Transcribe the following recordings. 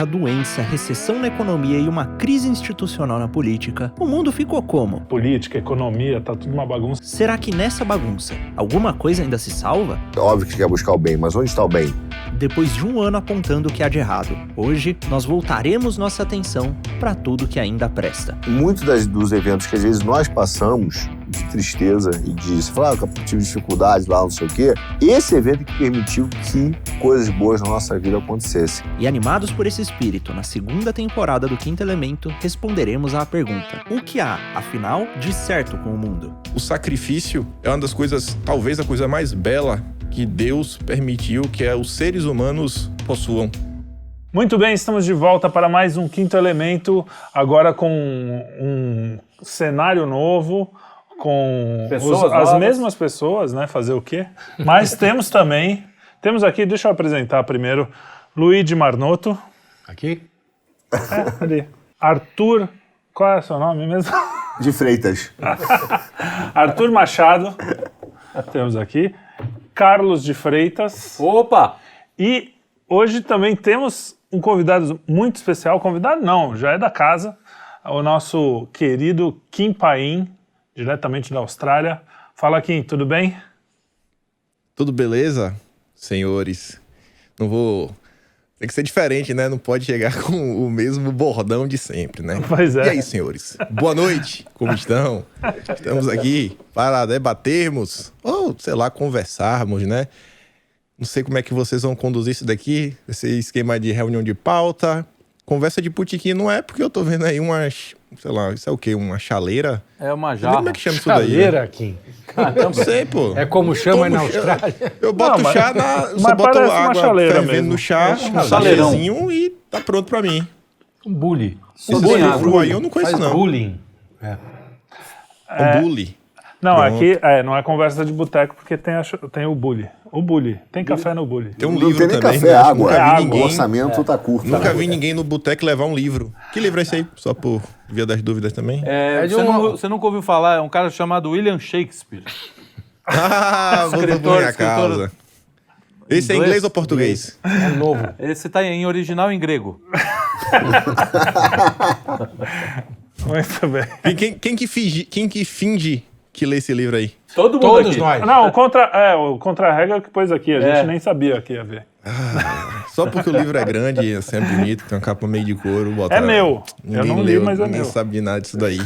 doença, recessão na economia e uma crise institucional na política, o mundo ficou como? Política, economia, tá tudo uma bagunça. Será que nessa bagunça, alguma coisa ainda se salva? É óbvio que quer buscar o bem, mas onde está o bem? Depois de um ano apontando o que há de errado, hoje nós voltaremos nossa atenção para tudo que ainda presta. Muitos dos eventos que às vezes nós passamos, de tristeza e de falar que eu tive dificuldades lá, não sei o quê, esse evento que permitiu que coisas boas na nossa vida acontecessem. E animados por esse espírito, na segunda temporada do Quinto Elemento, responderemos à pergunta: o que há, afinal, de certo com o mundo? O sacrifício é uma das coisas, talvez a coisa mais bela que Deus permitiu que os seres humanos possuam. Muito bem, estamos de volta para mais um Quinto Elemento, agora com um cenário novo, com as mesmas pessoas, né? Fazer o quê? Mas temos aqui, deixa eu apresentar primeiro, Luigi Marnoto. Aqui? Ali. Arthur, qual é o seu nome mesmo? De Freitas. Arthur Machado, temos aqui. Carlos de Freitas. Opa! E hoje também temos um convidado muito especial. Convidado não, já é da casa. O nosso querido Kim Paim, diretamente da Austrália. Fala, Kim, tudo bem? Tudo beleza, senhores? Não vou... Tem que ser diferente, né? Não pode chegar com o mesmo bordão de sempre, né? Pois é. E aí, senhores? Boa noite, como estão? Estamos aqui para debatermos, ou, sei lá, conversarmos, né? Não sei como é que vocês vão conduzir isso daqui, esse esquema de reunião de pauta. Conversa de putiquinho não é, porque eu tô vendo aí umas, sei lá, isso é o quê? Uma chaleira? É uma Não sei jarra. como é que chama isso daí? Chaleira, Kim. Não sei, pô. É como chama aí na Austrália. Eu boto Não, chá mas só boto parece uma água chaleira fervendo mesmo. no chá, um chaleirão. chalezinho e tá pronto pra mim. Um bully. Esse livro aí eu não conheço, Faz não. bullying. Um bully. Não, Pronto. aqui não é conversa de boteco, porque tem o bully. O bully. Tem café no bully. Tem um Não livro tem nem também, café, né? água. Nunca vi água. O ninguém, orçamento tá curto. nunca vi ninguém no boteco levar um livro. Que livro é esse aí? Só por via das dúvidas também? Você nunca ouviu falar, é um cara chamado William Shakespeare. Ah, vou por minha causa. Esse é inglês ou português? É novo. Esse tá em original em grego. Muito bem. E quem que finge que lê esse livro aí? Todo mundo Todos aqui. nós. Não, o contra-regra que pôs aqui, a gente nem sabia que ia ver. Só porque o livro é grande, assim, é bonito, tem uma capa meio de couro. É meu. Ninguém Eu não li, leu, mas é ninguém meu. sabe de nada disso daí.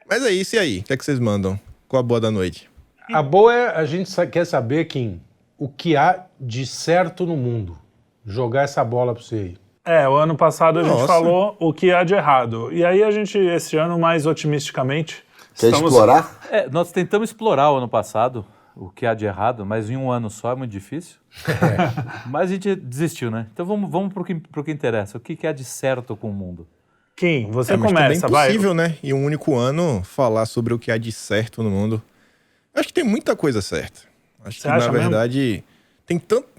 Mas é isso, e aí? O que é que vocês mandam? Qual a boa da noite? A boa é a gente quer saber, Kim, o que há de certo no mundo. Jogar essa bola pra você aí. O ano passado a gente Nossa. falou o que há de errado. E aí a gente, esse ano, mais otimisticamente... Quer explorar? Nós tentamos explorar o ano passado o que há de errado, mas em um ano só é muito difícil. Mas a gente desistiu, né? Então vamos pro que interessa. O que há de certo com o mundo? Kim, você Mas começa, também é impossível, né? Em um único ano, falar sobre o que há de certo no mundo. Eu acho que tem muita coisa certa. Acho Você que, acha na verdade,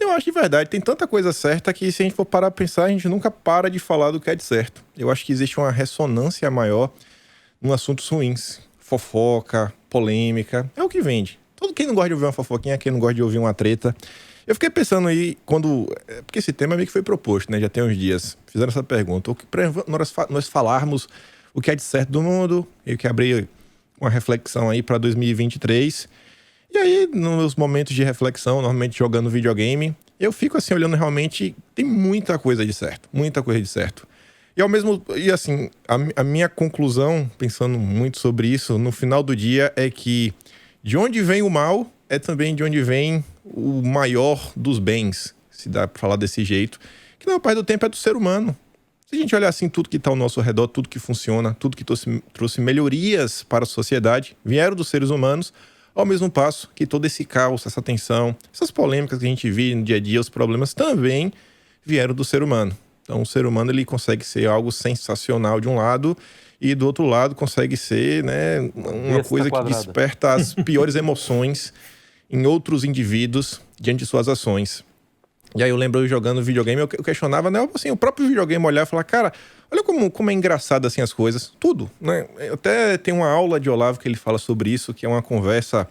eu acho de verdade, tem tanta coisa certa que se a gente for parar a pensar, a gente nunca para de falar do que é de certo. Eu acho que existe uma ressonância maior em assuntos ruins. Fofoca, polêmica, é o que vende. Todo quem não gosta de ouvir uma fofoquinha, quem não gosta de ouvir uma treta. Eu fiquei pensando aí, porque esse tema meio que foi proposto, né? Já tem uns dias. Fizeram essa pergunta. Nós falarmos o que é de certo do mundo, eu que abri uma reflexão aí para 2023. E aí, nos momentos de reflexão, normalmente jogando videogame, eu fico assim, olhando realmente, tem muita coisa de certo. Muita coisa de certo. E assim, a minha conclusão, pensando muito sobre isso, no final do dia, é que de onde vem o mal, é também de onde vem o maior dos bens, se dá pra falar desse jeito, que na maior parte do tempo é do ser humano. Se a gente olhar assim, tudo que está ao nosso redor, tudo que funciona, tudo que trouxe melhorias para a sociedade, vieram dos seres humanos, ao mesmo passo que todo esse caos, essa tensão, essas polêmicas que a gente vive no dia a dia, os problemas também vieram do ser humano. Então, o ser humano ele consegue ser algo sensacional de um lado e do outro lado consegue ser, né, uma coisa que desperta as piores emoções em outros indivíduos diante de suas ações. E aí eu lembro eu jogando videogame, eu questionava, né, assim, o próprio videogame olhar e falar, cara, olha como é engraçado assim as coisas, tudo, né? Até tem uma aula de Olavo que ele fala sobre isso, que é uma conversa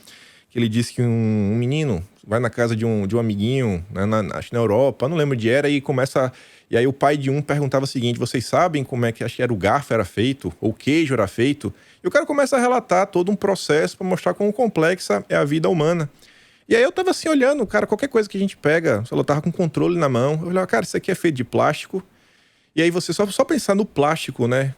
que ele disse que um menino vai na casa de um amiguinho, né, acho que na Europa, não lembro onde era, e começa... E aí o pai de um perguntava o seguinte, vocês sabem como é que, acho que era o garfo era feito, ou o queijo era feito? E o cara começa a relatar todo um processo para mostrar quão complexa é a vida humana. E aí eu tava assim olhando, cara, qualquer coisa que a gente pega, eu tava com o controle na mão, eu olhava, cara, isso aqui é feito de plástico. E aí você só pensar no plástico, né,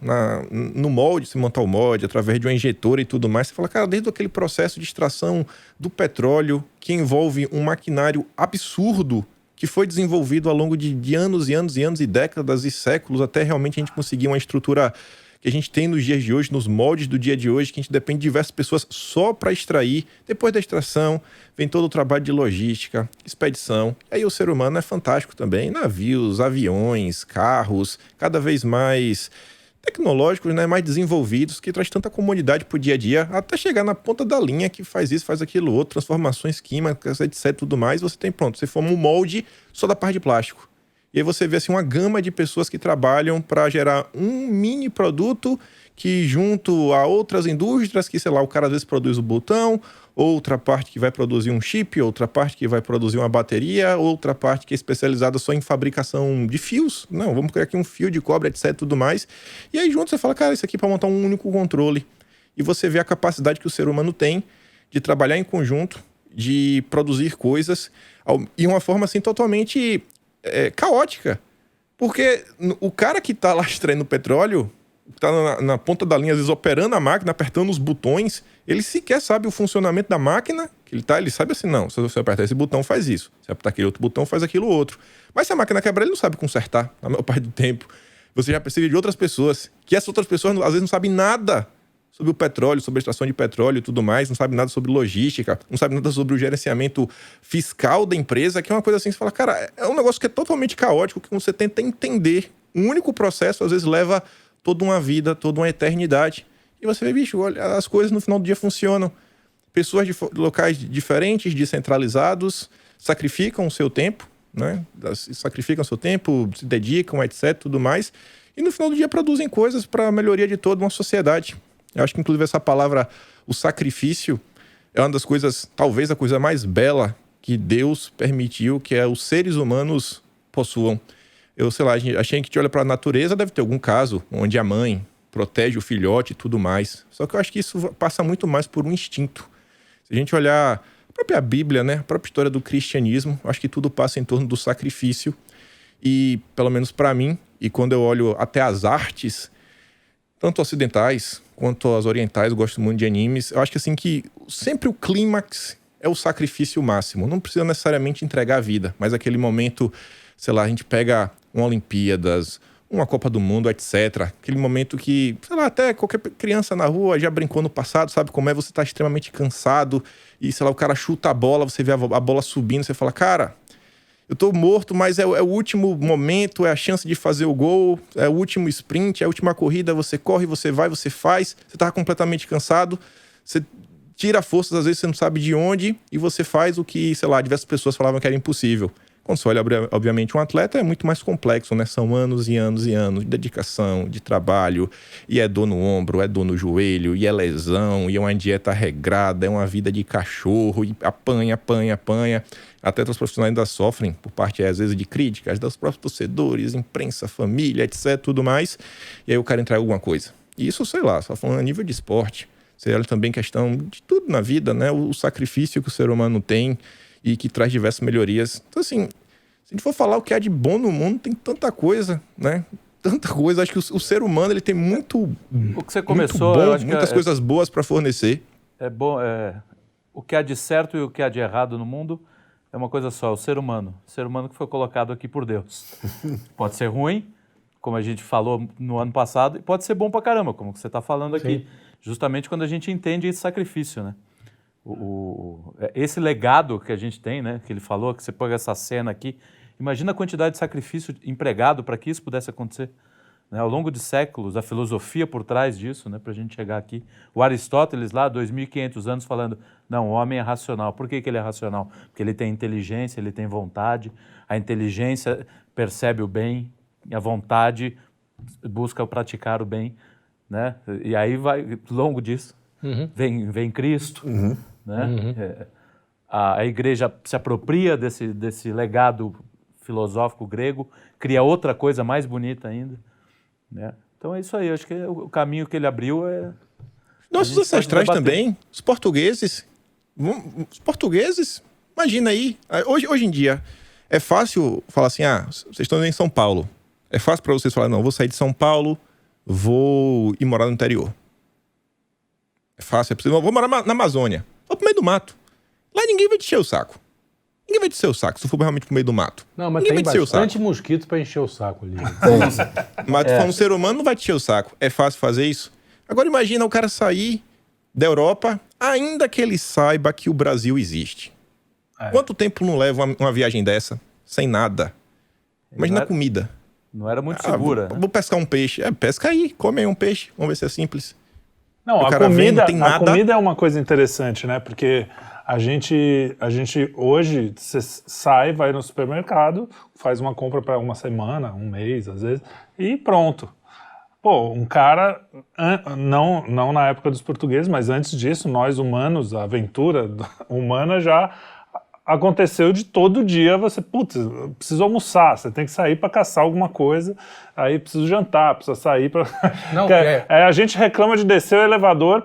no molde, se montar o molde, através de uma injetora e tudo mais, você fala, cara, desde aquele processo de extração do petróleo, que envolve um maquinário absurdo, que foi desenvolvido ao longo de anos e anos e anos e décadas e séculos, até realmente a gente conseguir uma estrutura que a gente tem nos dias de hoje, nos moldes do dia de hoje, que a gente depende de diversas pessoas só para extrair. Depois da extração, vem todo o trabalho de logística, expedição. E aí o ser humano é fantástico também. Navios, aviões, carros, cada vez mais tecnológicos, né, mais desenvolvidos, que traz tanta comodidade para o dia a dia, até chegar na ponta da linha que faz isso, faz aquilo outro, transformações químicas, etc, tudo mais, você tem pronto, você forma um molde só da parte de plástico. E aí você vê assim, uma gama de pessoas que trabalham para gerar um mini produto que junto a outras indústrias, que sei lá, o cara às vezes produz o botão, outra parte que vai produzir um chip, outra parte que vai produzir uma bateria, outra parte que é especializada só em fabricação de fios. Não, vamos criar aqui um fio de cobre, etc, tudo mais. E aí junto você fala, cara, isso aqui é para montar um único controle. E você vê a capacidade que o ser humano tem de trabalhar em conjunto, de produzir coisas, e uma forma assim totalmente caótica. Porque o cara que está lá extraindo petróleo, está na ponta da linha, às vezes operando a máquina, apertando os botões, ele sequer sabe o funcionamento da máquina, que ele sabe assim, não, se você apertar esse botão, faz isso. Se apertar aquele outro botão, faz aquilo outro. Mas se a máquina quebrar, ele não sabe consertar, na maior parte do tempo. Você já precisa de outras pessoas, que essas outras pessoas, às vezes, não sabem nada sobre o petróleo, sobre a extração de petróleo e tudo mais, não sabe nada sobre logística, não sabe nada sobre o gerenciamento fiscal da empresa, que é uma coisa assim, você fala, cara, é um negócio que é totalmente caótico, que você tenta entender. Um único processo, às vezes, leva toda uma vida, toda uma eternidade. E você vê, bicho, olha, as coisas no final do dia funcionam. Pessoas de locais diferentes, descentralizados, sacrificam o seu tempo, né? Sacrificam o seu tempo, se dedicam, etc, tudo mais. E no final do dia produzem coisas para a melhoria de toda uma sociedade. Eu acho que, inclusive, essa palavra, o sacrifício, é uma das coisas, talvez a coisa mais bela que Deus permitiu que os seres humanos possuam. Eu, sei lá, achei que a gente olha para a natureza, deve ter algum caso onde a mãe protege o filhote e tudo mais. Só que eu acho que isso passa muito mais por um instinto. Se a gente olhar a própria Bíblia, né, a própria história do cristianismo, eu acho que tudo passa em torno do sacrifício. E, pelo menos para mim, e quando eu olho até as artes, tanto ocidentais quanto as orientais, eu gosto muito de animes, eu acho que assim que sempre o clímax é o sacrifício máximo. Não precisa necessariamente entregar a vida, mas aquele momento, sei lá, a gente pega uma Olimpíadas, uma Copa do Mundo, etc. Aquele momento que, sei lá, até qualquer criança na rua já brincou no passado, sabe como é? Você tá extremamente cansado e, sei lá, o cara chuta a bola, você vê a bola subindo, você fala, cara, eu tô morto, mas é o último momento, é a chance de fazer o gol, é o último sprint, é a última corrida, você corre, você vai, você faz, você tá completamente cansado, você tira forças, às vezes você não sabe de onde, e você faz o que, sei lá, diversas pessoas falavam que era impossível. Quando você olha, obviamente, um atleta é muito mais complexo, né? São anos e anos e anos de dedicação, de trabalho, e é dor no ombro, é dor no joelho, e é lesão, e é uma dieta regrada, é uma vida de cachorro, e apanha. Atletas profissionais ainda sofrem por parte, às vezes, de críticas dos próprios torcedores, imprensa, família, etc, tudo mais, e aí o cara entrega alguma coisa. E isso, sei lá, só falando a nível de esporte. Você olha também questão de tudo na vida, né? O sacrifício que o ser humano tem, e que traz diversas melhorias. Então, assim, se a gente for falar o que há de bom no mundo, tem tanta coisa, né? Tanta coisa. Acho que o ser humano, ele tem muito... O que você começou, muito bom, eu acho muitas que coisas boas para fornecer. É bom, o que há de certo e o que há de errado no mundo é uma coisa só, o ser humano. O ser humano que foi colocado aqui por Deus. Pode ser ruim, como a gente falou no ano passado, e pode ser bom pra caramba, como você está falando aqui. Sim. Justamente quando a gente entende esse sacrifício, né? Esse legado que a gente tem, né, que ele falou, que você pega essa cena aqui, imagina a quantidade de sacrifício empregado para que isso pudesse acontecer, né, ao longo de séculos, a filosofia por trás disso, né, para a gente chegar aqui. O Aristóteles lá, 2.500 anos, falando, não, o homem é racional. Por que ele é racional? Porque ele tem inteligência, ele tem vontade, a inteligência percebe o bem, e a vontade busca praticar o bem, né, e aí vai, ao longo disso, vem Cristo, né? A igreja se apropria desse legado filosófico grego, cria outra coisa mais bonita ainda, né? Então é isso aí, acho que o caminho que ele abriu é... Nossos ancestrais também, os portugueses, imagina aí, hoje em dia, é fácil falar assim, vocês estão em São Paulo, é fácil para vocês falar, não, vou sair de São Paulo, vou ir morar no interior. É fácil, vou morar na Amazônia, vou pro meio do mato. Lá ninguém vai te encher o saco. Ninguém vai te encher o saco, se tu for realmente pro meio do mato. Não, mas ninguém tem bastante mosquito para encher o saco ali. Mas tu for um ser humano, não vai te encher o saco. É fácil fazer isso? Agora imagina o cara sair da Europa, ainda que ele saiba que o Brasil existe. Quanto tempo não leva uma viagem dessa? Sem nada. Imagina a comida. Não era muito segura. Vou pescar um peixe. Pesca aí, come aí um peixe. Vamos ver se é simples. Não, a comida é uma coisa interessante, né? Porque a gente hoje sai, vai no supermercado, faz uma compra para uma semana, um mês, às vezes, e pronto. Pô, um cara, não na época dos portugueses, mas antes disso, nós humanos, a aventura humana já aconteceu de todo dia você, putz, preciso almoçar, você tem que sair para caçar alguma coisa, aí preciso jantar, precisa sair para... a gente reclama de descer o elevador,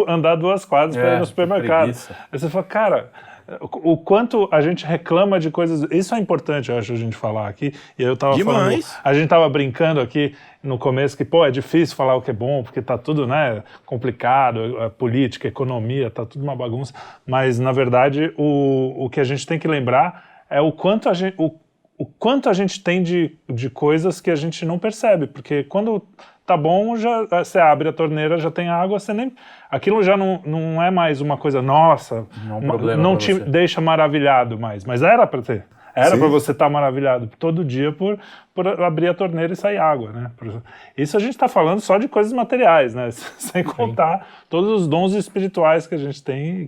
andar 2 quadras para ir no supermercado. Aí você fala, cara... O quanto a gente reclama de coisas... Isso é importante, eu acho, a gente falar aqui. E eu tava falando... A gente tava brincando aqui no começo que, é difícil falar o que é bom, porque tá tudo, né, complicado, a política, a economia, tá tudo uma bagunça. Mas, na verdade, o que a gente tem que lembrar é o quanto a gente tem de coisas que a gente não percebe. Porque quando tá bom, você abre a torneira, já tem água, aquilo já não é mais uma coisa, nossa, não te deixa maravilhado mais. Mas era para ter. Era para você estar maravilhado todo dia por abrir a torneira e sair água, né? Isso a gente está falando só de coisas materiais, né? Sem contar todos os dons espirituais que a gente tem.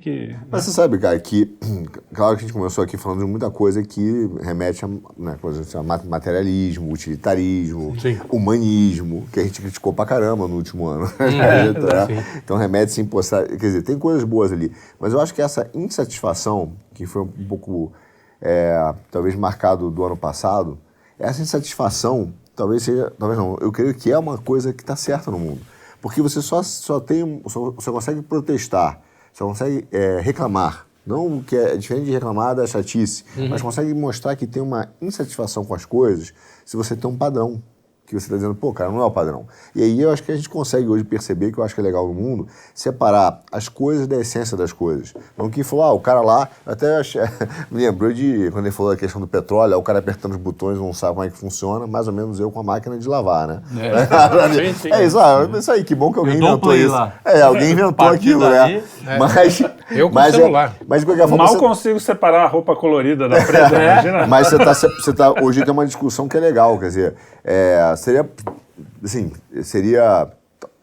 Mas você sabe, cara, que claro que a gente começou aqui falando de muita coisa que remete a, né, materialismo, utilitarismo, humanismo, que a gente criticou pra caramba no último ano. Então remete sem postar. Quer dizer, tem coisas boas ali. Mas eu acho que essa insatisfação, que foi um pouco... talvez marcado do ano passado, essa insatisfação, talvez não, eu creio que é uma coisa que está certa no mundo. Porque você só consegue protestar, só consegue reclamar, não que é diferente de reclamar da chatice, mas consegue mostrar que tem uma insatisfação com as coisas se você tem um padrão. Que você está dizendo, cara, não é o padrão. E aí eu acho que a gente consegue hoje perceber, que eu acho que é legal no mundo, separar as coisas da essência das coisas. Não que falou, o cara lá, até me lembrou de, quando ele falou da questão do petróleo, o cara apertando os botões, não sabe como é que funciona, mais ou menos eu com a máquina de lavar, né? Isso aí, que bom que alguém inventou isso. Alguém inventou aquilo, né? Eu com o celular. Mas de qualquer forma, consigo separar a roupa colorida da preta, imagina? Mas hoje tem uma discussão que é legal, quer dizer, seria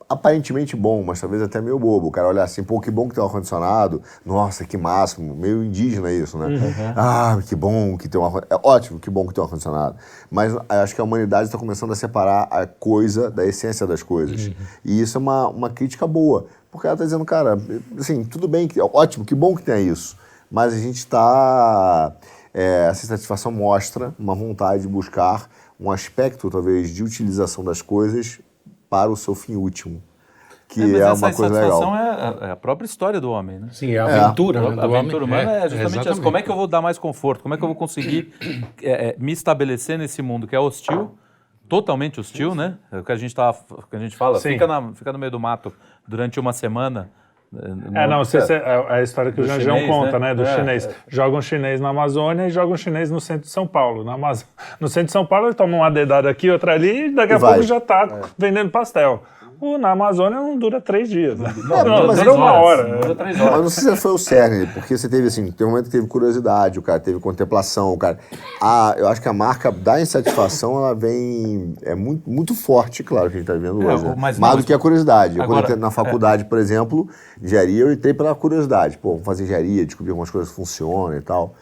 aparentemente bom, mas talvez até meio bobo. O cara olhar assim, que bom que tem um ar-condicionado, nossa, que máximo, meio indígena isso, né? Que bom que tem um ar-condicionado. É ótimo, que bom que tem um ar-condicionado. Mas acho que a humanidade está começando a separar a coisa da essência das coisas. E isso é uma crítica boa, porque ela está dizendo, cara, assim, tudo bem, ótimo, que bom que tem isso, mas a gente está... essa satisfação mostra uma vontade de buscar um aspecto, talvez, de utilização das coisas para o seu fim último, que é uma coisa legal. Mas essa insatisfação é a própria história do homem, né? Sim, é a aventura. A aventura humana é justamente essa. Como é que eu vou dar mais conforto? Como é que eu vou conseguir me estabelecer nesse mundo que é hostil, totalmente hostil, né? É o que a gente fala, fica no meio do mato durante uma semana. É a história que o Janjão conta, né? Do chinês. Joga um chinês na Amazônia e joga um chinês no centro de São Paulo. No centro de São Paulo ele toma uma dedada aqui, outra ali e daqui a pouco já está vendendo pastel. Na Amazônia não dura 3 dias. Né? Não, dura 1 hora. Dura 3 horas. Mas não sei se foi o cerne, porque você teve assim, tem um momento que teve curiosidade, o cara teve contemplação, o cara... eu acho que a marca da insatisfação, ela vem... É muito, muito forte, claro, que a gente está vivendo hoje. Né? Mais do que a curiosidade. Quando eu entrei na faculdade, por exemplo, engenharia, eu entrei pela curiosidade. Vamos fazer engenharia, descobrir algumas coisas que funcionam e tal.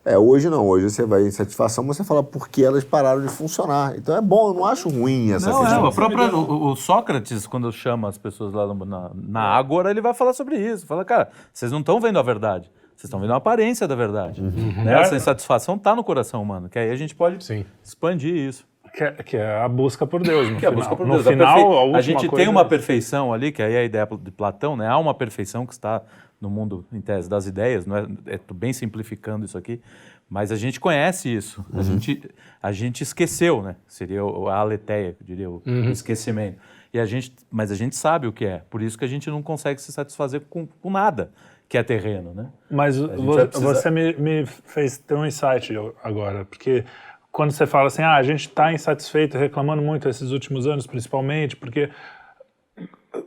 Hoje não. Hoje você vai em satisfação, você fala por que elas pararam de funcionar. Então é bom, eu não acho ruim essa questão. O Sócrates, quando chama as pessoas lá na Ágora, ele vai falar sobre isso. Fala, cara, vocês não estão vendo a verdade. Vocês estão vendo a aparência da verdade. Né? Essa insatisfação está no coração humano, que aí a gente pode expandir isso. Que é a busca por Deus, no que final. É a busca por no Deus. final, a gente tem uma perfeição ali, que aí é a ideia de Platão, né? Há uma perfeição que está no mundo, em tese, das ideias, não é, tô bem simplificando isso aqui, mas a gente conhece isso. A gente esqueceu, né? Seria a aletheia, eu diria, o esquecimento. Mas a gente sabe o que é. Por isso que a gente não consegue se satisfazer com nada que é terreno, né? Mas você me fez ter um insight agora, porque quando você fala assim, a gente está insatisfeito, reclamando muito esses últimos anos, principalmente, porque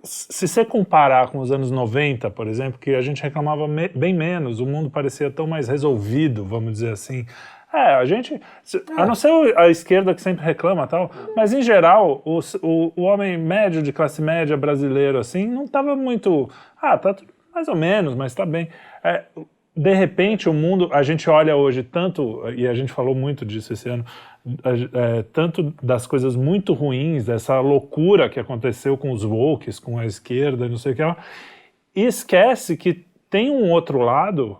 se você comparar com os anos 90, por exemplo, que a gente reclamava bem menos, o mundo parecia tão mais resolvido, vamos dizer assim. A gente, a não ser a esquerda que sempre reclama e tal, mas em geral, o homem médio de classe média brasileiro, assim, não estava muito, tá tudo mais ou menos, mas está bem. De repente, o mundo, a gente olha hoje tanto, e a gente falou muito disso esse ano, tanto das coisas muito ruins, dessa loucura que aconteceu com os wokes, com a esquerda, não sei o que lá, e esquece que tem um outro lado,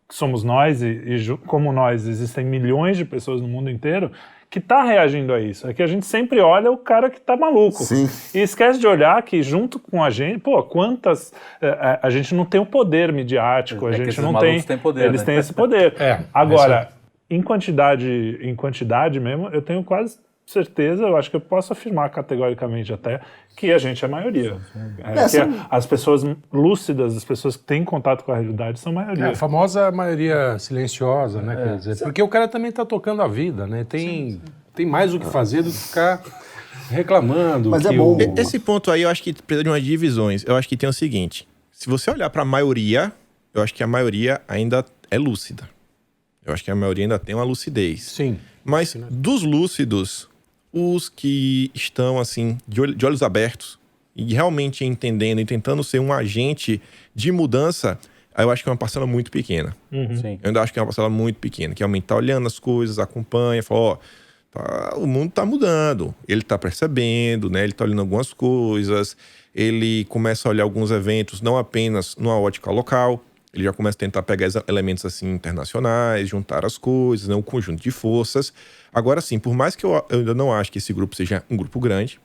que somos nós, e como nós, existem milhões de pessoas no mundo inteiro, que está reagindo a isso. É que a gente sempre olha o cara que está maluco. Sim. E esquece de olhar que junto com a gente, quantas... a gente não tem o poder midiático, a gente não tem... Poder, eles né? têm esse poder. Agora, em quantidade mesmo, eu tenho quase certeza, eu acho que eu posso afirmar categoricamente até, que a gente é a maioria. As pessoas lúcidas, as pessoas que têm contato com a realidade são a maioria. A famosa maioria silenciosa, né? Quer dizer, porque o cara também está tocando a vida, né? Tem mais o que fazer do que ficar reclamando. Mas é bom. Esse ponto aí eu acho que precisa de umas divisões. Eu acho que tem o seguinte, se você olhar para a maioria, eu acho que a maioria ainda é lúcida. Eu acho que a maioria ainda tem uma lucidez. Sim. Mas dos lúcidos, os que estão assim de olhos abertos e realmente entendendo e tentando ser um agente de mudança, eu acho que é uma parcela muito pequena. Sim. Eu ainda acho que é uma parcela muito pequena, que realmente está olhando as coisas, acompanha, fala, o mundo está mudando, ele está percebendo, né? Ele está olhando algumas coisas, ele começa a olhar alguns eventos não apenas numa ótica local, ele já começa a tentar pegar elementos assim internacionais, juntar as coisas, né, um conjunto de forças. Agora sim, por mais que eu ainda não acho que esse grupo seja um grupo grande,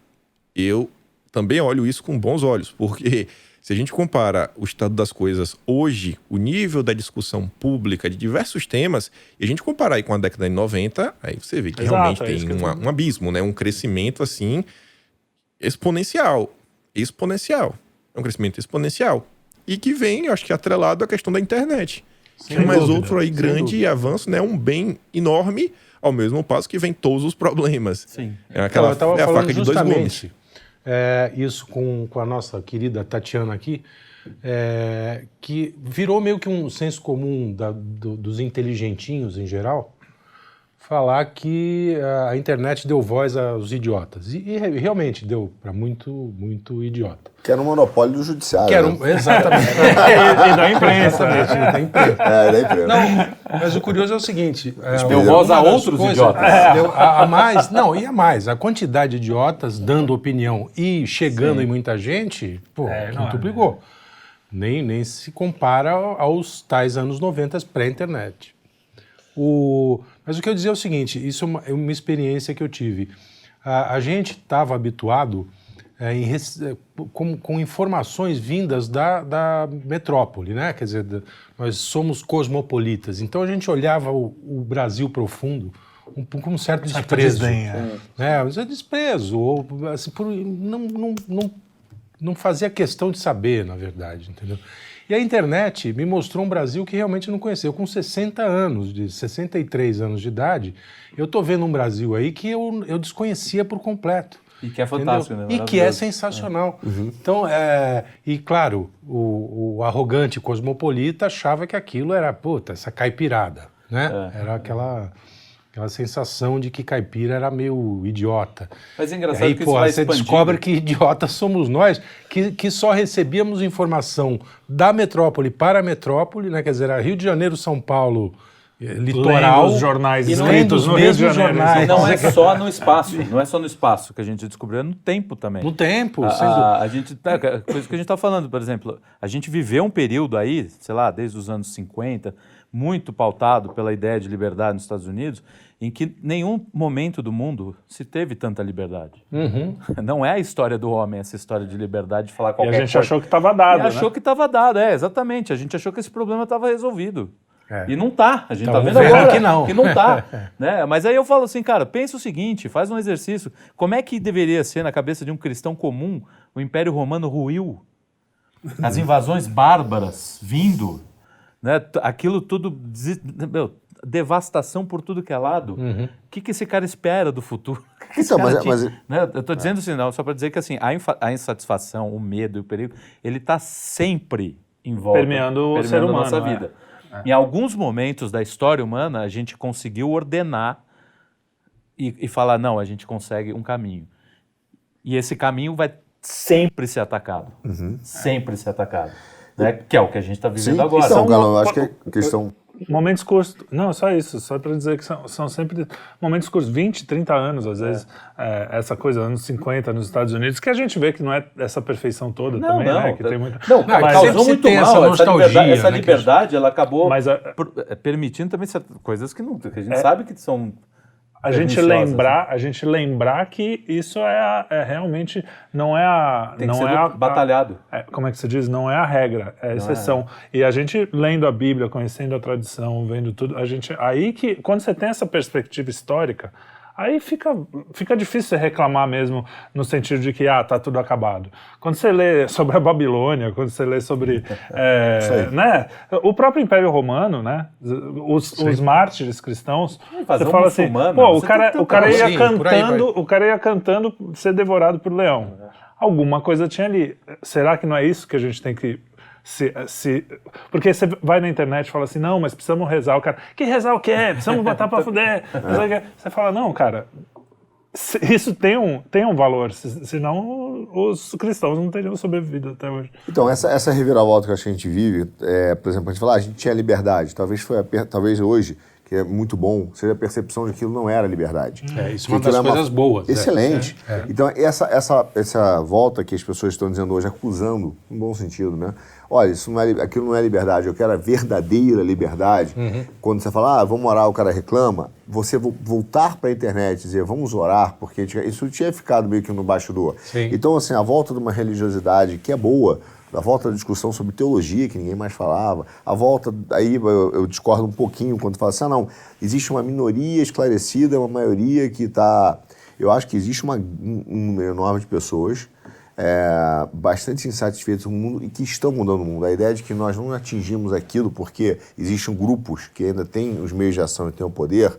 eu também olho isso com bons olhos, porque se a gente compara o estado das coisas hoje, o nível da discussão pública de diversos temas, e a gente comparar aí com a década de 90, aí você vê que realmente tem um abismo, né, um crescimento assim exponencial. É um crescimento exponencial. E que vem, eu acho que atrelado à questão da internet. Que é mais outro aí grande avanço, né? Um bem enorme, ao mesmo passo que vem todos os problemas. Sim. É aquela a faca de dois gumes. Isso com a nossa querida Tatiana aqui, que virou meio que um senso comum dos inteligentinhos em geral, falar que a internet deu voz aos idiotas. E realmente deu para muito, muito idiota. Que era um monopólio do judiciário. Exatamente. E da imprensa. Da imprensa. Da imprensa. Não, mas o curioso é o seguinte... Deu voz a outros idiotas. A mais. A quantidade de idiotas dando opinião e chegando em muita gente, multiplicou. Nem se compara aos tais anos 90 pré-internet. Mas o que eu dizia é o seguinte, isso é uma experiência que eu tive. A gente estava habituado com informações vindas da metrópole, né? Quer dizer, nós somos cosmopolitas. Então a gente olhava o Brasil profundo com um certo desprezo. Desprezo, ou assim, não fazia questão de saber, na verdade, entendeu? E a internet me mostrou um Brasil que realmente não conheceu. Com 63 anos de idade, eu estou vendo um Brasil aí que eu desconhecia por completo. E que é fantástico, né? E que é sensacional. Então, e claro, o arrogante cosmopolita achava que aquilo era, essa caipirada, né? Era aquela sensação de que caipira era meio idiota. Mas é engraçado aí, que isso vai você expandindo. descobre que idiotas somos nós, que só recebíamos informação da metrópole para a metrópole, né? Quer dizer, Rio de Janeiro, São Paulo, litoral. Lendo os jornais e escritos no Rio de Janeiro. jornais. Não é só no espaço, não é só no espaço que a gente descobriu, é no tempo também. No tempo. A gente, coisa que a gente está falando, por exemplo, a gente viveu um período aí, sei lá, desde os anos 50, muito pautado pela ideia de liberdade nos Estados Unidos, em que nenhum momento do mundo se teve tanta liberdade. Não é a história do homem, essa história de liberdade de falar qualquer E a gente coisa. achou que estava dado, E achou que estava dado, exatamente. A gente achou que esse problema estava resolvido. E não tá. A gente tá vendo agora que não tá. Né? Mas aí eu falo assim, cara, pensa o seguinte, faz um exercício. Como é que deveria ser na cabeça de um cristão comum o Império Romano ruiu? As invasões bárbaras vindo, né? Aquilo tudo... devastação por tudo que é lado. O que esse cara espera do futuro? Né? Eu estou dizendo assim, não, só para dizer que assim, a insatisfação, o medo e o perigo, ele está sempre em volta, permeando o ser humano, a nossa vida. Em alguns momentos da história humana, a gente conseguiu ordenar e falar, não, a gente consegue um caminho. E esse caminho vai sempre ser atacado. Sempre ser atacado. Né? Que é o que a gente está vivendo agora. Então, Galão, eu acho que a questão... Momentos curtos, não, só isso, só para dizer que são sempre momentos curtos, 20, 30 anos, às vezes, essa coisa, anos 50 nos Estados Unidos, que a gente vê que não é essa perfeição toda também, né? Que tem muita... mas causou muito mal, essa liberdade, ela acabou permitindo também coisas que a gente sabe que são... A gente lembrar que isso realmente não é a... Tem que ser batalhado. Como é que se diz? Não é a regra, é a exceção. E a gente lendo a Bíblia, conhecendo a tradição, vendo tudo, aí que, quando você tem essa perspectiva histórica, aí fica difícil você reclamar mesmo no sentido de que, tá tudo acabado. Quando você lê sobre a Babilônia, quando você lê sobre né, o próprio Império Romano, né, os mártires cristãos, você fala assim, pô, o cara ia cantando ser devorado por leão. Alguma coisa tinha ali. Será que não é isso que a gente tem que... Porque você vai na internet e fala assim, não, mas precisamos rezar. O cara, que rezar o quê? Precisamos botar pra fuder. Você fala, não, cara, isso tem um valor, senão os cristãos não teriam sobrevivido até hoje. Então, essa reviravolta que a gente vive, por exemplo, a gente fala, a gente tinha liberdade, talvez hoje, que é muito bom, seja a percepção de que aquilo não era liberdade. Isso é uma das coisas boas. Excelente. Então, essa volta que as pessoas estão dizendo hoje, acusando, em bom sentido, né? Olha, aquilo não é liberdade, eu quero a verdadeira liberdade. Quando você fala, vamos orar, o cara reclama, você voltar para a internet e dizer, vamos orar, porque isso tinha ficado meio que no bastidor. Então, assim, a volta de uma religiosidade que é boa, a volta da discussão sobre teologia, que ninguém mais falava, a volta, aí eu discordo um pouquinho quando fala assim, não, existe uma minoria esclarecida, uma maioria que está... Eu acho que existe um número enorme de pessoas bastante insatisfeitas no mundo e que estão mudando o mundo. A ideia de que nós não atingimos aquilo porque existem grupos que ainda têm os meios de ação e têm o poder,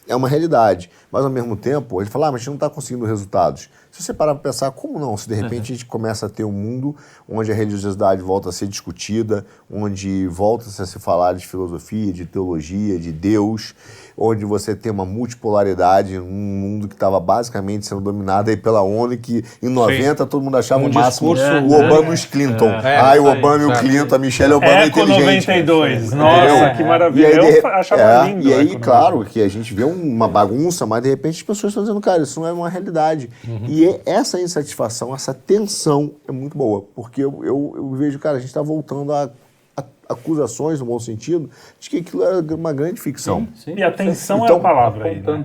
é uma realidade. Mas, ao mesmo tempo, a gente fala, mas a gente não está conseguindo resultados. Se você parar para pensar, como não? Se, de repente, a gente começa a ter um mundo onde a religiosidade volta a ser discutida, onde volta-se a se falar de filosofia, de teologia, de Deus, onde você tem uma multipolaridade num mundo que estava basicamente sendo dominado aí pela ONU, que em 90 todo mundo achava o máximo o Obama e os Clinton. O Obama e o Clinton, a Michelle Obama é inteligente. 92, nossa, que maravilha. Eu achava lindo. E aí, claro, que a gente vê uma bagunça, mas de repente as pessoas estão dizendo, cara, isso não é uma realidade. E essa insatisfação, essa tensão é muito boa, porque eu vejo, cara, a gente está voltando a acusações, no bom sentido, de que aquilo era uma grande ficção. Sim. E a tensão é a palavra aí, né?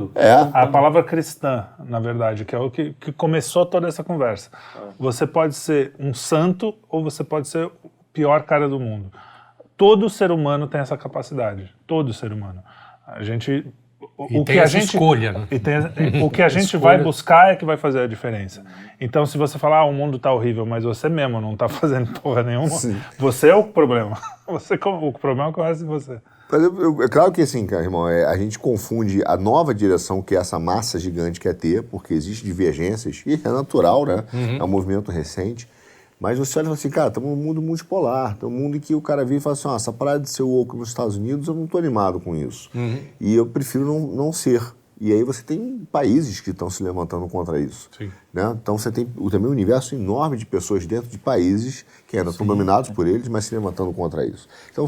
A palavra cristã, na verdade, que é o que começou toda essa conversa. Você pode ser um santo ou você pode ser o pior cara do mundo. Todo ser humano tem essa capacidade. Todo ser humano. A gente... O que a gente escolha, né? O que a gente vai buscar é que vai fazer a diferença. Então, se você falar, o mundo tá horrível, mas você mesmo não tá fazendo porra nenhuma, você é o problema. O problema começa em você. Mas é claro que assim, cara, irmão, a gente confunde a nova direção que essa massa gigante quer ter, porque existem divergências, e é natural, né? É um movimento recente. Mas você olha assim, cara, estamos num mundo multipolar, num mundo em que o cara vira e fala assim, essa parada de ser woke nos Estados Unidos, eu não estou animado com isso. E eu prefiro não ser. E aí você tem países que estão se levantando contra isso. Sim. Né? Então você tem também um universo enorme de pessoas dentro de países que ainda estão dominados por eles, mas se levantando contra isso. Então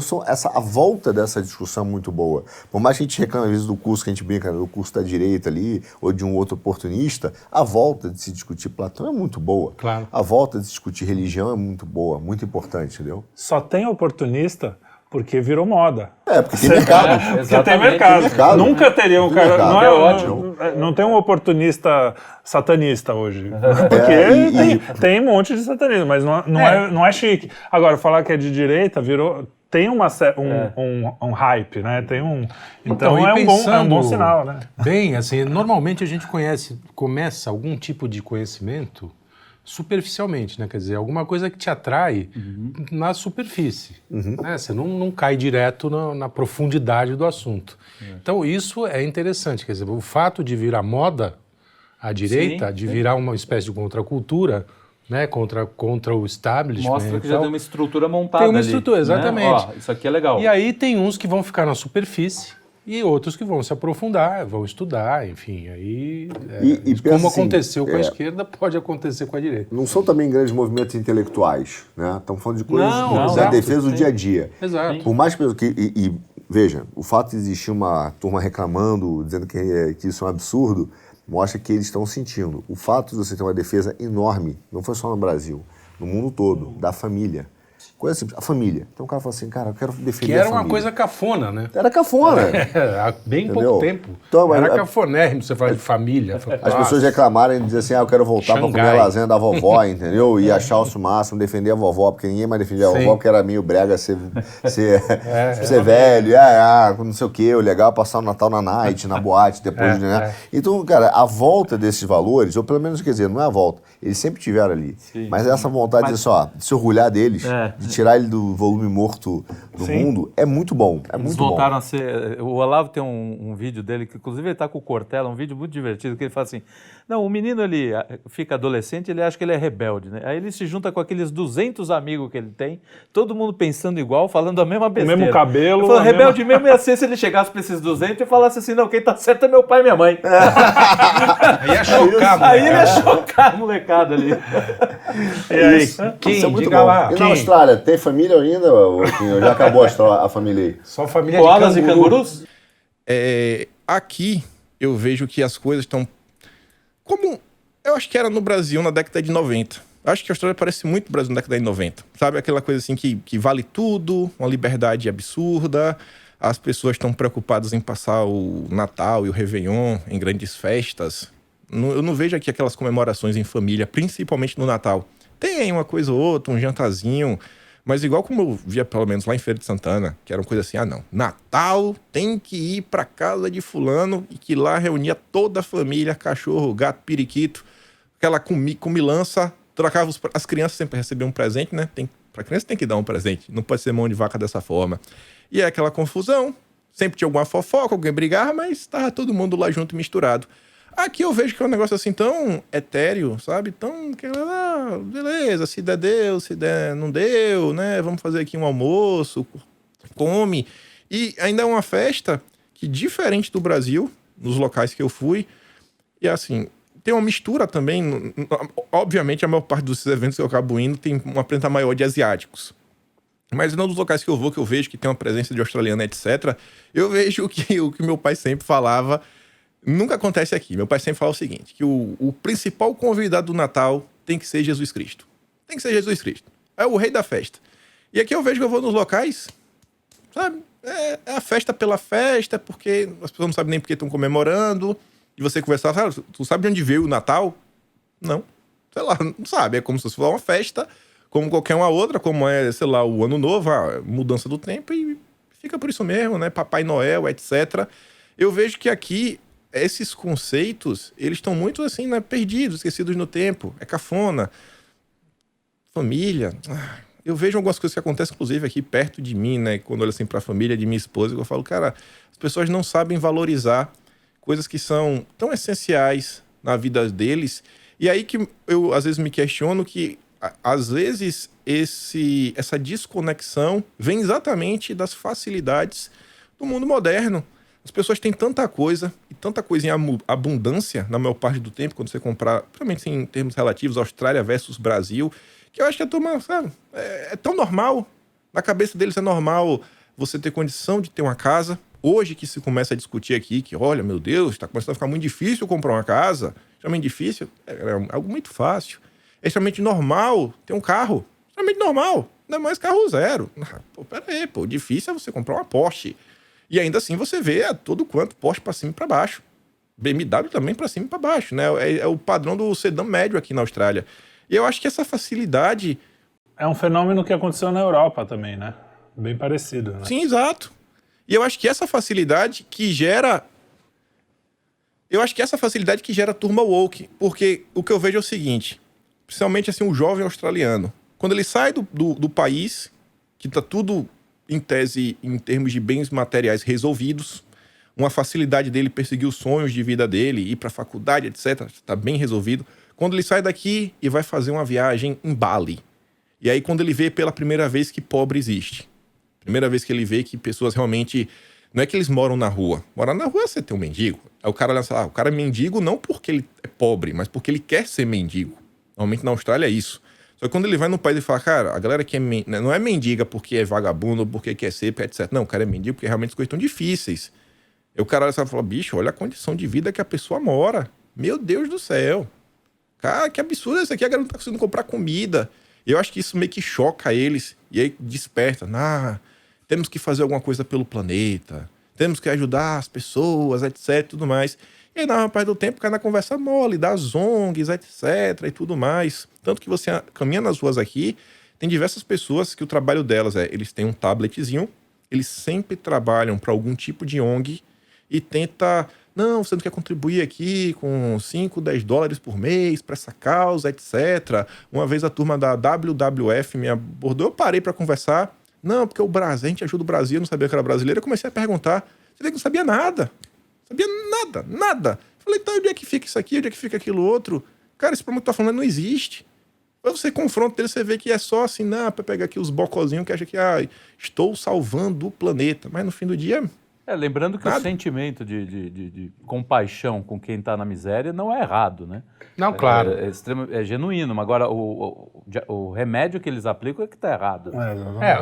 a volta dessa discussão é muito boa. Por mais que a gente reclame às vezes do curso que a gente brinca, do curso da direita ali, ou de um outro oportunista, a volta de se discutir Platão é muito boa. Claro. A volta de se discutir religião é muito boa, muito importante, entendeu? Só tem oportunista porque virou moda. Porque tem mercado. Porque tem mercado. Nunca teria um cara... Não, É ótimo. Não tem um oportunista satanista hoje. Porque tem um monte de satanismo, mas não é chique. Agora, falar que é de direita virou... Tem um hype, né? Tem um... Então é um bom sinal, né? Bem, assim, normalmente a gente começa algum tipo de conhecimento superficialmente, né? Quer dizer, alguma coisa que te atrai na superfície. Né? Você não cai direto na profundidade do assunto. Então, isso é interessante. Quer dizer, o fato de virar moda à direita, de virar uma espécie de contracultura, né? Contra o establishment. Mostra que já tem uma estrutura montada. Tem uma ali, estrutura, exatamente. Né? Ó, isso aqui é legal. E aí tem uns que vão ficar na superfície e outros que vão se aprofundar, vão estudar, enfim. Aí, como aconteceu com a esquerda, pode acontecer com a direita. Não são também grandes movimentos intelectuais, né? Estamos falando de coisas da exato, defesa do dia a dia. Exato. Por mais que... veja, o fato de existir uma turma reclamando, dizendo que isso é um absurdo, mostra que eles estão sentindo. O fato de você ter uma defesa enorme, não foi só no Brasil, no mundo todo, da família. Coisa simples, a família. Então o cara fala assim, cara, eu quero defender a família. Que era uma coisa cafona, né? Era cafona. Há bem pouco tempo. Então, era cafonérrimo você falar de família. As pessoas reclamarem e dizer assim, eu quero voltar para comer a lasanha da vovó, entendeu? E achar o máximo, defender a vovó, porque ninguém mais defendia a vovó, porque era meio brega ser velho, não sei o quê, o legal é passar o Natal na night, na boate, depois de... Né? Então, cara, a volta desses valores, ou pelo menos, quer dizer, não é a volta, eles sempre tiveram ali, mas essa vontade de se orgulhar deles, de tirar ele do volume morto do mundo, é muito bom. Eles voltaram a ser... O Olavo tem um vídeo dele, que inclusive ele está com o Cortella, um vídeo muito divertido, que ele fala assim, não, o menino ele fica adolescente, ele acha que ele é rebelde, né? Aí ele se junta com aqueles 200 amigos que ele tem, todo mundo pensando igual, falando a mesma besteira. O mesmo cabelo. Ele falou, rebelde mesmo ia ser se ele chegasse para esses 200 e falasse assim, não, quem tá certo é meu pai e minha mãe. Aí ia chocar, Aí ele ia chocar a molecada ali. E aí? Isso é muito bom. E na Austrália, tem família ainda? Ou já acabou a família aí? Só família Koalas de e cangurus? Aqui eu vejo que as coisas estão como eu acho que era no Brasil na década de 90. Acho que a Austrália parece muito o Brasil na década de 90. Sabe, aquela coisa assim que vale tudo, uma liberdade absurda, as pessoas estão preocupadas em passar o Natal e o Réveillon em grandes festas. Eu não vejo aqui aquelas comemorações em família, principalmente no Natal. Tem aí uma coisa ou outra, um jantarzinho, mas igual como eu via pelo menos lá em Feira de Santana, que era uma coisa assim, não, Natal tem que ir pra casa de fulano e que lá reunia toda a família, cachorro, gato, periquito, aquela comilança, trocava as crianças sempre recebiam um presente, né? Pra criança tem que dar um presente, não pode ser mão de vaca dessa forma. E é aquela confusão, sempre tinha alguma fofoca, alguém brigava, mas tava todo mundo lá junto, misturado. Aqui eu vejo que é um negócio assim tão etéreo, sabe? Tão, beleza, se der deu, se der não deu, né? Vamos fazer aqui um almoço, come. E ainda é uma festa que, diferente do Brasil, nos locais que eu fui, e assim, tem uma mistura também, obviamente a maior parte dos eventos que eu acabo indo tem uma presença maior de asiáticos. Mas nos locais que eu vou, que eu vejo que tem uma presença de australiano, etc., eu vejo que o que meu pai sempre falava... Nunca acontece aqui. Meu pai sempre fala o seguinte, que o principal convidado do Natal tem que ser Jesus Cristo. Tem que ser Jesus Cristo. É o rei da festa. E aqui eu vejo que eu vou nos locais, sabe? É a festa pela festa, porque as pessoas não sabem nem porque estão comemorando. E você conversar, sabe, tu sabe de onde veio o Natal? Não. Sei lá, não sabe. É como se fosse uma festa, como qualquer uma outra, como é, sei lá, o Ano Novo, a mudança do tempo, e fica por isso mesmo, né? Papai Noel, etc. Eu vejo que aqui... esses conceitos, eles estão muito assim, né, perdidos, esquecidos no tempo. É cafona. Família. Eu vejo algumas coisas que acontecem, inclusive, aqui perto de mim, né? Quando eu olho assim para a família de minha esposa, eu falo, cara, as pessoas não sabem valorizar coisas que são tão essenciais na vida deles. E aí que eu, às vezes, me questiono que, às vezes, essa desconexão vem exatamente das facilidades do mundo moderno. As pessoas têm tanta coisa, e tanta coisa em abundância, na maior parte do tempo, quando você comprar, principalmente em termos relativos, Austrália versus Brasil, que eu acho que a turma, sabe, é tão normal. Na cabeça deles é normal você ter condição de ter uma casa. Hoje que se começa a discutir aqui que, olha, meu Deus, está começando a ficar muito difícil comprar uma casa. Extremamente difícil, é algo muito fácil. É extremamente normal ter um carro. Extremamente normal. Não é mais carro zero. Pô, peraí, pô, difícil é você comprar uma Porsche. E ainda assim você vê a todo quanto Porsche para cima e para baixo. BMW também para cima e para baixo, né? É o padrão do sedã médio aqui na Austrália. E eu acho que essa facilidade... É um fenômeno que aconteceu na Europa também, né? Bem parecido, né? Sim, exato. E eu acho que essa facilidade que gera... turma woke. Porque o que eu vejo é o seguinte, principalmente assim, o jovem australiano, quando ele sai do país, que está tudo, em tese, em termos de bens materiais resolvidos, uma facilidade dele perseguir os sonhos de vida dele, ir para a faculdade, etc., está bem resolvido. Quando ele sai daqui e vai fazer uma viagem em Bali, e aí quando ele vê pela primeira vez que pobre existe, primeira vez que ele vê que pessoas realmente... Não é que eles moram na rua. Morar na rua é você ter um mendigo. Aí o cara lança, o cara é mendigo não porque ele é pobre, mas porque ele quer ser mendigo. Normalmente na Austrália é isso. Só que quando ele vai no país e fala, cara, a galera que não é mendiga porque é vagabundo, porque quer ser, etc. Não, o cara é mendigo porque realmente as coisas estão difíceis. Aí o cara fala, bicho, olha a condição de vida que a pessoa mora. Meu Deus do céu. Cara, que absurdo isso aqui. A galera não tá conseguindo comprar comida. E eu acho que isso meio que choca eles. E aí desperta. Temos que fazer alguma coisa pelo planeta. Temos que ajudar as pessoas, etc. Tudo mais. E aí, na maior parte do tempo, cai na conversa mole, das ONGs, etc. E tudo mais. Tanto que você caminha nas ruas aqui, tem diversas pessoas que o trabalho delas eles têm um tabletzinho, eles sempre trabalham para algum tipo de ONG e tenta... Não, você não quer contribuir aqui com 5, 10 dólares por mês para essa causa, etc. Uma vez a turma da WWF me abordou, eu parei para conversar. Não, porque o Brasil, a gente ajuda o Brasil, eu não sabia que era brasileiro. Eu comecei a perguntar. Você vê que não sabia nada. Sabia nada. Falei, então onde é que fica isso aqui? Onde é que fica aquilo outro? Cara, esse problema que tu tá falando não existe. Quando você confronta ele, você vê que é só assim, para pegar aqui os bocozinhos que acha que, estou salvando o planeta. Mas no fim do dia... lembrando que o sentimento de compaixão com quem está na miséria não é errado, né? Não, claro. É genuíno, mas agora o remédio que eles aplicam é que está errado.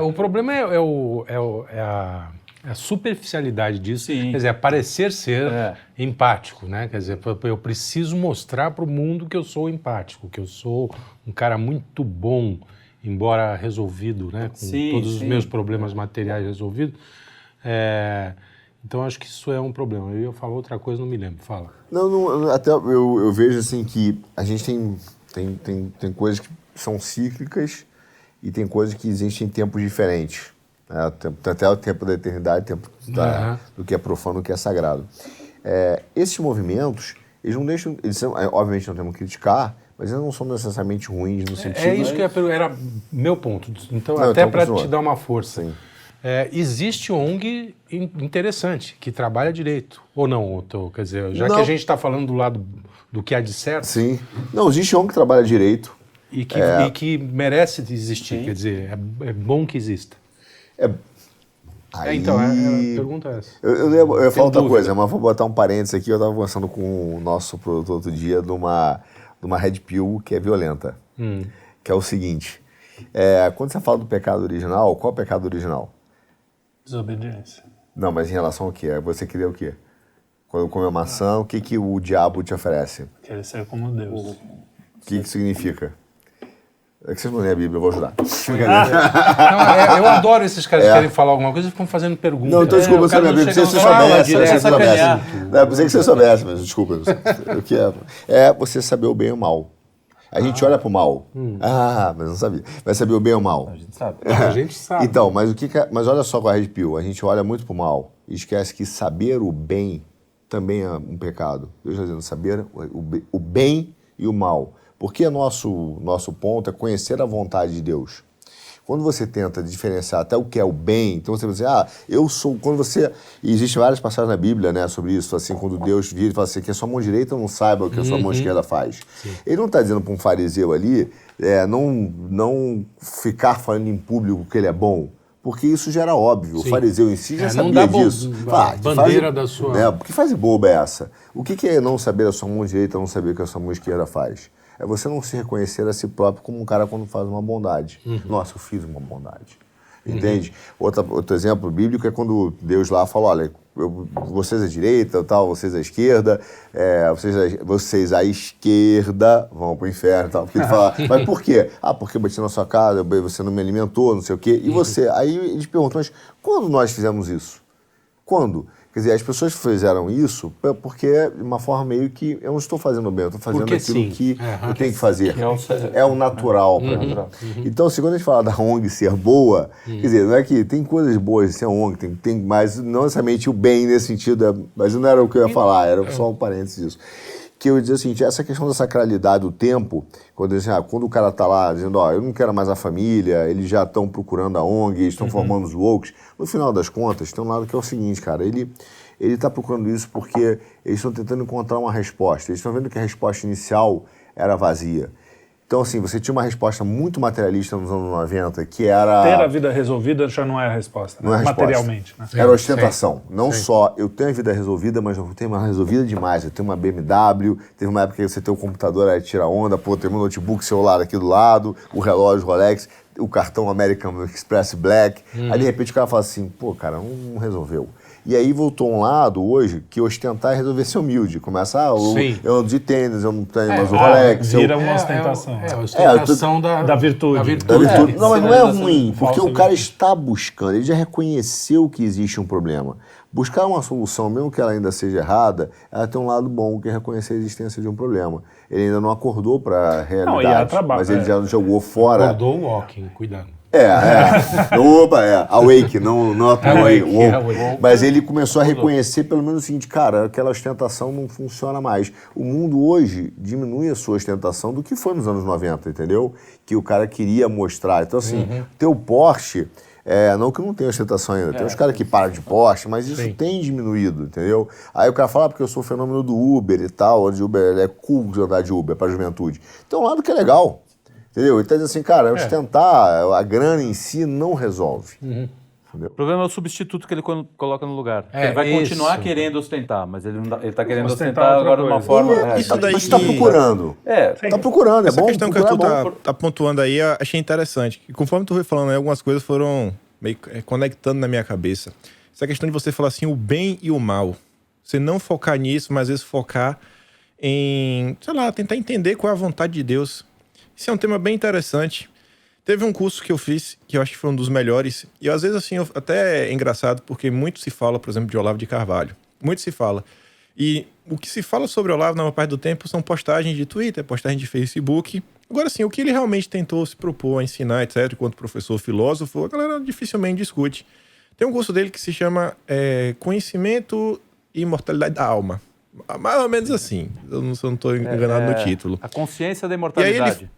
O problema é a superficialidade disso. Sim. Quer dizer, parecer ser empático, né? Quer dizer, eu preciso mostrar para o mundo que eu sou empático, que eu sou um cara muito bom, embora resolvido, né? Com todos os meus problemas materiais resolvidos. Então, acho que isso é um problema. Eu ia falar outra coisa, não me lembro. Fala. Não, até eu vejo assim que a gente tem coisas que são cíclicas e tem coisas que existem em tempos diferentes. Até o tempo da eternidade, tempo do que é profano, do que é sagrado. Esses movimentos, eles não deixam... obviamente não temos que criticar, mas eles não são necessariamente ruins no sentido... É isso que era meu ponto. Então, até para te dar uma força. Sim. Existe ONG interessante, que trabalha direito. Ou não, quer dizer, já que a gente está falando do lado do que há de certo... Sim. Não, existe ONG que trabalha direito. E que merece existir, quer dizer, é bom que exista. Então, a pergunta é essa. Eu ia falar outra coisa, mas vou botar um parênteses aqui. Eu estava conversando com o nosso produtor outro dia de uma Red Pill que é violenta. Que é o seguinte, quando você fala do pecado original, qual é o pecado original? Desobediência. Não, mas em relação ao quê? Você queria o quê? Quando comeu maçã, o que o diabo te oferece? Querer ser como Deus. O que significa? É que vocês não lêem a Bíblia, eu vou ajudar. Eu adoro esses caras que querem falar alguma coisa e ficam fazendo perguntas. Não, então desculpa, você não é Bíblia, pensei que você soubesse. Pensei que você soubesse, mas desculpa. O que é você saber o bem e o mal. A gente olha pro mal. Mas não sabia. Vai saber o bem ou o mal? A gente sabe. A gente sabe. Então, mas olha só com a Red Pill. A gente olha muito pro mal e esquece que saber o bem também é um pecado. Deus está dizendo saber o bem e o mal. Porque nosso ponto é conhecer a vontade de Deus. Quando você tenta diferenciar até o que é o bem, então você vai dizer, eu sou... E existem várias passagens na Bíblia, né, sobre isso, assim, quando Deus vira e fala assim, que a sua mão direita não saiba o que a sua mão esquerda faz. Sim. Ele não está dizendo para um fariseu ali, não ficar falando em público que ele é bom, Porque isso já era óbvio. Sim. O fariseu em si já sabia disso. Bandeira da sua... Que fase boba é essa? O que é não saber a sua mão direita, não saber o que a sua mão esquerda faz? É você não se reconhecer a si próprio como um cara quando faz uma bondade. Nossa, eu fiz uma bondade. Entende? Outro exemplo bíblico é quando Deus lá falou, olha, vocês à direita, tal, vocês à esquerda, vocês à esquerda vão pro inferno, tal. Porque ele fala, mas por quê? Porque eu bati na sua casa, você não me alimentou, não sei o quê. E você? Aí eles perguntam, mas quando nós fizemos isso? Quando? Quer dizer, as pessoas fizeram isso porque é uma forma meio que eu não estou fazendo bem, eu estou fazendo aquilo que eu tenho que fazer. É o natural. Então, quando a gente fala da ONG ser boa, quer dizer, não é que tem coisas boas de ser ONG, tem, mas não necessariamente o bem nesse sentido, mas não era o que eu ia falar, era só um parênteses disso. Que eu ia dizer o seguinte, essa questão da sacralidade do tempo, quando o cara está lá dizendo, eu não quero mais a família, eles já estão procurando a ONG, estão formando os woke, no final das contas, tem um lado que é o seguinte, cara, ele está procurando isso porque eles estão tentando encontrar uma resposta, eles estão vendo que a resposta inicial era vazia. Então, assim, você tinha uma resposta muito materialista nos anos 90, que era... Ter a vida resolvida já não é a resposta, né? Não é a resposta. Materialmente. Né? Era ostentação. Não só eu tenho a vida resolvida, mas eu tenho uma resolvida demais. Eu tenho uma BMW, teve uma época que você tem o computador, aí tira onda, tem um notebook celular aqui do lado, o relógio Rolex, o cartão American Express Black. Aí, de repente, o cara fala assim, cara, não resolveu. E aí voltou um lado hoje que ostentar é resolver ser humilde. Começa, eu ando de tênis, eu não tenho mais o Rolex. Vira uma ostentação. A ostentação da virtude. Não, mas não é ruim, porque o cara está buscando, ele já reconheceu que existe um problema. Buscar uma solução, mesmo que ela ainda seja errada, ela tem um lado bom, que é reconhecer a existência de um problema. Ele ainda não acordou para a realidade, mas ele já jogou fora. Acordou o walking, cuidado. Awake, não awake. Mas ele começou a reconhecer pelo menos o seguinte, cara, aquela ostentação não funciona mais. O mundo hoje diminui a sua ostentação do que foi nos anos 90, entendeu? Que o cara queria mostrar. Então, assim, teu Porsche, não que não tenha ostentação ainda, tem uns caras que param de Porsche, mas isso tem diminuído, entendeu? Aí o cara fala, porque eu sou o fenômeno do Uber e tal, onde Uber é cool de andar de Uber pra juventude. Tem um lado que é legal. Entendeu? Então, assim, cara, ostentar, a grana em si não resolve. O problema é o substituto que ele coloca no lugar. Ele vai continuar querendo ostentar, mas ele está querendo ostentar agora de uma forma... Isso daí... Mas está procurando. Está procurando, Essa bom. Essa questão que tu tá pontuando aí, eu achei interessante. E conforme tu foi falando aí, algumas coisas foram meio conectando na minha cabeça. Essa questão de você falar assim, o bem e o mal. Você não focar nisso, mas às vezes focar em, tentar entender qual é a vontade de Deus. Isso é um tema bem interessante. Teve um curso que eu fiz, que eu acho que foi um dos melhores, e às vezes assim, até é engraçado, porque muito se fala, por exemplo, de Olavo de Carvalho. Muito se fala. E o que se fala sobre Olavo, na maior parte do tempo, são postagens de Twitter, postagens de Facebook. Agora, assim, o que ele realmente tentou se propor a ensinar, etc., enquanto professor filósofo, a galera dificilmente discute. Tem um curso dele que se chama Conhecimento e Imortalidade da Alma. Mais ou menos assim. Eu não estou enganado no título. A consciência da imortalidade.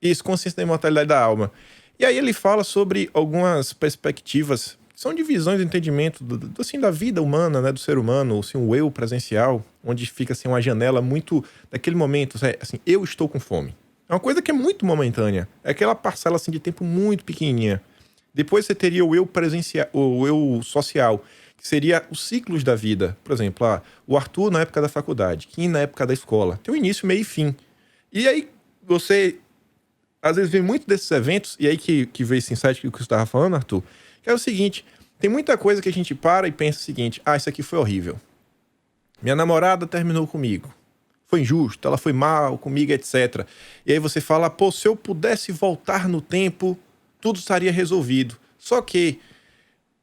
Isso, consciência da imortalidade da alma. E aí ele fala sobre algumas perspectivas, que são de visões de entendimento assim, da vida humana, né, do ser humano, assim, o eu presencial, onde fica assim, uma janela muito daquele momento, assim, eu estou com fome. É uma coisa que é muito momentânea. É aquela parcela assim, de tempo muito pequenininha. Depois você teria o eu presencial, o eu social, que seria os ciclos da vida. Por exemplo, o Arthur na época da faculdade, Kim na época da escola. Tem um início, meio e fim. E aí você... Às vezes vem muito desses eventos, e aí que veio esse insight que você estava falando, Arthur, que é o seguinte, tem muita coisa que a gente para e pensa o seguinte, isso aqui foi horrível. Minha namorada terminou comigo. Foi injusto, ela foi mal comigo, etc. E aí você fala, se eu pudesse voltar no tempo, tudo estaria resolvido. Só que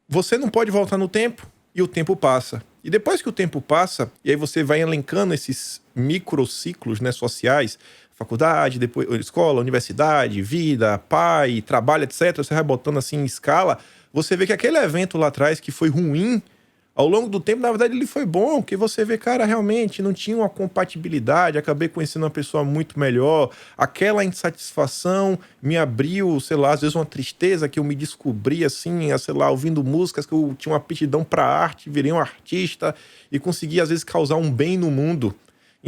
você não pode voltar no tempo e o tempo passa. E depois que o tempo passa, e aí você vai elencando esses microciclos, né, sociais, faculdade, depois escola, universidade, vida, pai, trabalho, etc. Você vai botando assim em escala, você vê que aquele evento lá atrás que foi ruim, ao longo do tempo, na verdade, ele foi bom, porque você vê, cara, realmente não tinha uma compatibilidade, acabei conhecendo uma pessoa muito melhor, aquela insatisfação me abriu, sei lá, às vezes uma tristeza que eu me descobri, assim, sei lá, ouvindo músicas que eu tinha uma aptidão para arte, virei um artista e consegui, às vezes, causar um bem no mundo.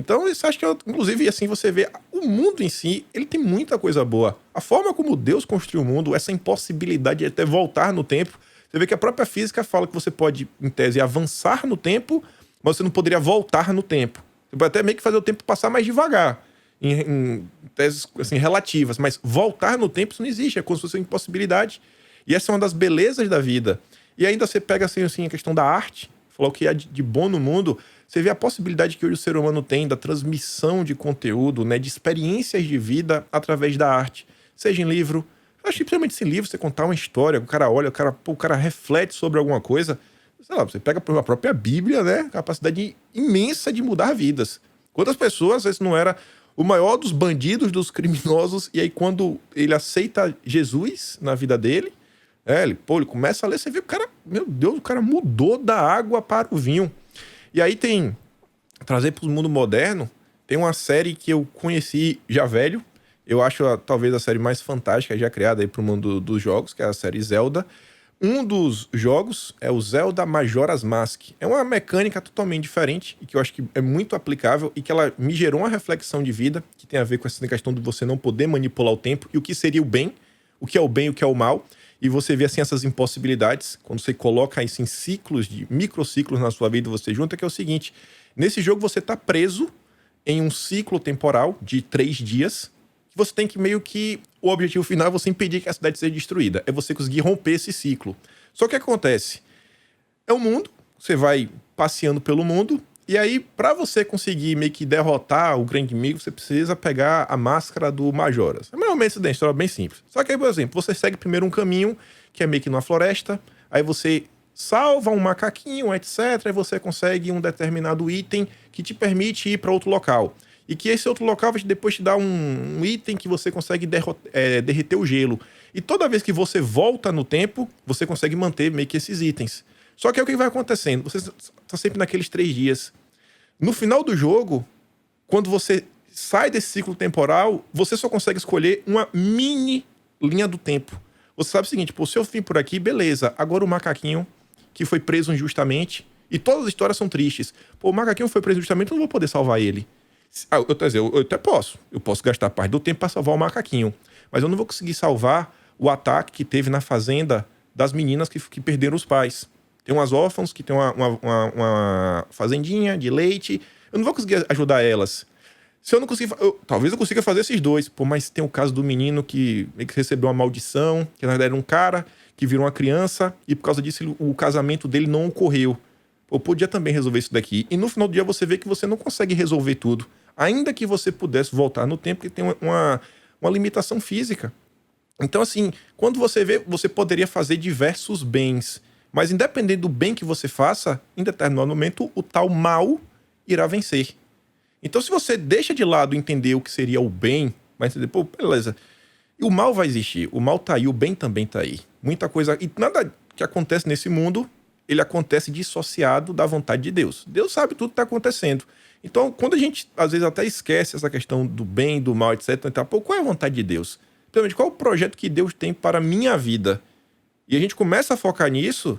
Então, isso acho que, inclusive, assim, você vê o mundo em si, ele tem muita coisa boa. A forma como Deus construiu o mundo, essa impossibilidade de até voltar no tempo, você vê que a própria física fala que você pode, em tese, avançar no tempo, mas você não poderia voltar no tempo. Você pode até meio que fazer o tempo passar mais devagar, em teses assim, relativas, mas voltar no tempo isso não existe, é como se fosse uma impossibilidade. E essa é uma das belezas da vida. E ainda você pega assim, a questão da arte, falar o que há de bom no mundo, você vê a possibilidade que hoje o ser humano tem da transmissão de conteúdo, né, de experiências de vida através da arte, seja em livro. Eu acho que principalmente esse livro, você contar uma história, o cara olha, o cara reflete sobre alguma coisa, sei lá, você pega a própria Bíblia, né, capacidade imensa de mudar vidas. Quantas pessoas, às vezes, não era o maior dos bandidos, dos criminosos, e aí quando ele aceita Jesus na vida dele, ele começa a ler, você vê o cara, meu Deus, o cara mudou da água para o vinho. E aí trazer para o mundo moderno, tem uma série que eu conheci já velho, eu acho talvez a série mais fantástica já criada aí para o mundo dos jogos, que é a série Zelda. Um dos jogos é o Zelda Majora's Mask. É uma mecânica totalmente diferente e que eu acho que é muito aplicável e que ela me gerou uma reflexão de vida que tem a ver com essa questão de você não poder manipular o tempo e o que seria o bem e o que é o mal. E você vê assim essas impossibilidades, quando você coloca isso em ciclos, de microciclos na sua vida, você junta, que é o seguinte: nesse jogo você está preso em um ciclo temporal de 3 dias, que você tem que meio que, o objetivo final é você impedir que a cidade seja destruída, é você conseguir romper esse ciclo. Só que o que acontece? É um mundo, você vai passeando pelo mundo, e aí para você conseguir meio que derrotar o grande inimigo, você precisa pegar a máscara do Majoras. É mais ou menos isso, uma história bem simples. Só que aí, por exemplo, você segue primeiro um caminho, que é meio que numa floresta, aí você salva um macaquinho, etc, aí você consegue um determinado item que te permite ir para outro local. E que esse outro local vai depois te dar um item que você consegue derreter o gelo. E toda vez que você volta no tempo, você consegue manter meio que esses itens. Só que aí o que vai acontecendo? Você está sempre naqueles 3 dias. No final do jogo, quando você sai desse ciclo temporal, você só consegue escolher uma mini linha do tempo. Você sabe o seguinte, se eu vim por aqui, beleza. Agora o macaquinho, que foi preso injustamente, e todas as histórias são tristes. O macaquinho foi preso injustamente, eu não vou poder salvar ele. Eu até posso. Eu posso gastar parte do tempo para salvar o macaquinho. Mas eu não vou conseguir salvar o ataque que teve na fazenda das meninas que perderam os pais. Tem umas órfãos que tem uma fazendinha de leite. Eu não vou conseguir ajudar elas. Se eu não conseguir... talvez eu consiga fazer esses 2. Mas tem o caso do menino que recebeu uma maldição, que na verdade era um cara que virou uma criança, e por causa disso o casamento dele não ocorreu. Eu podia também resolver isso daqui. E no final do dia você vê que você não consegue resolver tudo. Ainda que você pudesse voltar no tempo, que tem uma limitação física. Então, assim, quando você vê, você poderia fazer diversos bens. Mas independente do bem que você faça, em determinado momento, o tal mal irá vencer. Então, se você deixa de lado entender o que seria o bem, vai entender, beleza. E o mal vai existir. O mal tá aí, o bem também tá aí. Muita coisa... E nada que acontece nesse mundo, ele acontece dissociado da vontade de Deus. Deus sabe tudo que está acontecendo. Então, quando a gente, às vezes, até esquece essa questão do bem, do mal, etc., então, qual é a vontade de Deus? Principalmente, qual é o projeto que Deus tem para a minha vida? E a gente começa a focar nisso,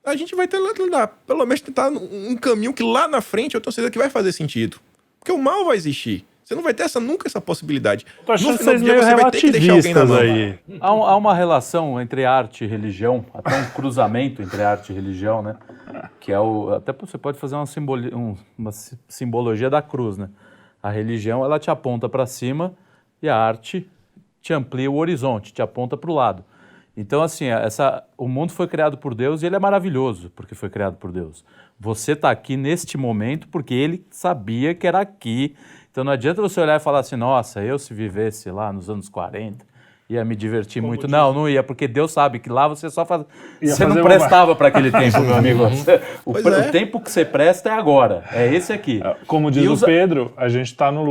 a gente vai ter lá, pelo menos tentar um caminho que lá na frente eu tenho certeza que vai fazer sentido. Porque o mal vai existir. Você não vai ter nunca essa possibilidade. Tô achando vocês meio relativistas aí. Há uma relação entre arte e religião, até um cruzamento entre arte e religião, né? Que é até você pode fazer uma simbologia da cruz, né? A religião, ela te aponta para cima e a arte te amplia o horizonte, te aponta para o lado. Então, assim, o mundo foi criado por Deus e ele é maravilhoso porque foi criado por Deus. Você está aqui neste momento porque ele sabia que era aqui. Então não adianta você olhar e falar assim, nossa, eu se vivesse lá nos anos 40, ia me divertir muito. Diz... Não ia, porque Deus sabe que lá você só faz... Você não prestava para aquele tempo, meu amigo. O tempo que você presta é agora, é esse aqui. Como diz o Pedro, a gente está no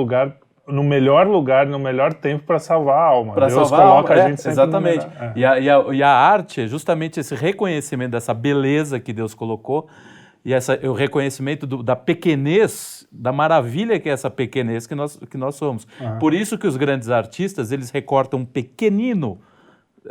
melhor lugar, no melhor tempo para salvar a alma. Pra Deus salvar coloca a alma, a gente sempre exatamente. E a arte é justamente esse reconhecimento dessa beleza que Deus colocou, e o reconhecimento da pequenez, da maravilha que é essa pequenez que nós somos. Por isso que os grandes artistas, eles recortam um pequenino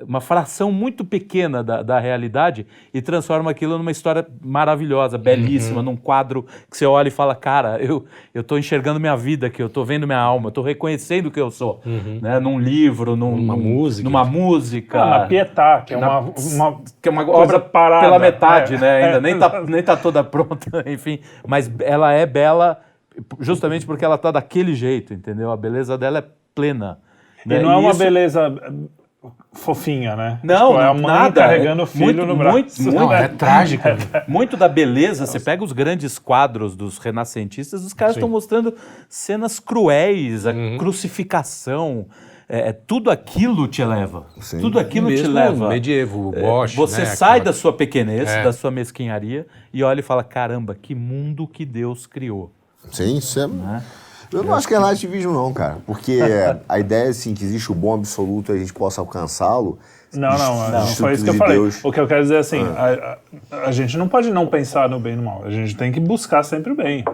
uma fração muito pequena da realidade e transforma aquilo numa história maravilhosa, belíssima, num quadro que você olha e fala, cara, eu estou enxergando minha vida aqui, eu estou vendo minha alma, eu estou reconhecendo o que eu sou, né? Num livro, numa música. Na Pietà, que é que é uma obra parada, pela metade, né? Ainda nem tá toda pronta, enfim. Mas ela é bela justamente porque ela tá daquele jeito, entendeu? A beleza dela é plena. E não é uma beleza fofinha, né? Não, tipo, é a mãe nada. Carregando o filho no braço. Não, é trágico. Muito da beleza, você pega os grandes quadros dos renascentistas, os caras estão mostrando cenas cruéis, a crucificação. Tudo aquilo te eleva. Sim. Tudo aquilo mesmo te leva. Medievo, Bosch, Você né, sai aquela... da sua pequenez, da sua mesquinharia e olha e fala, caramba, que mundo que Deus criou. Sim, isso é... Eu não acho que é relativismo não, cara. Porque a ideia é assim, que existe o bom absoluto e a gente possa alcançá-lo. Não foi isso que eu falei. O que eu quero dizer é assim, a gente não pode não pensar no bem e no mal. A gente tem que buscar sempre o bem.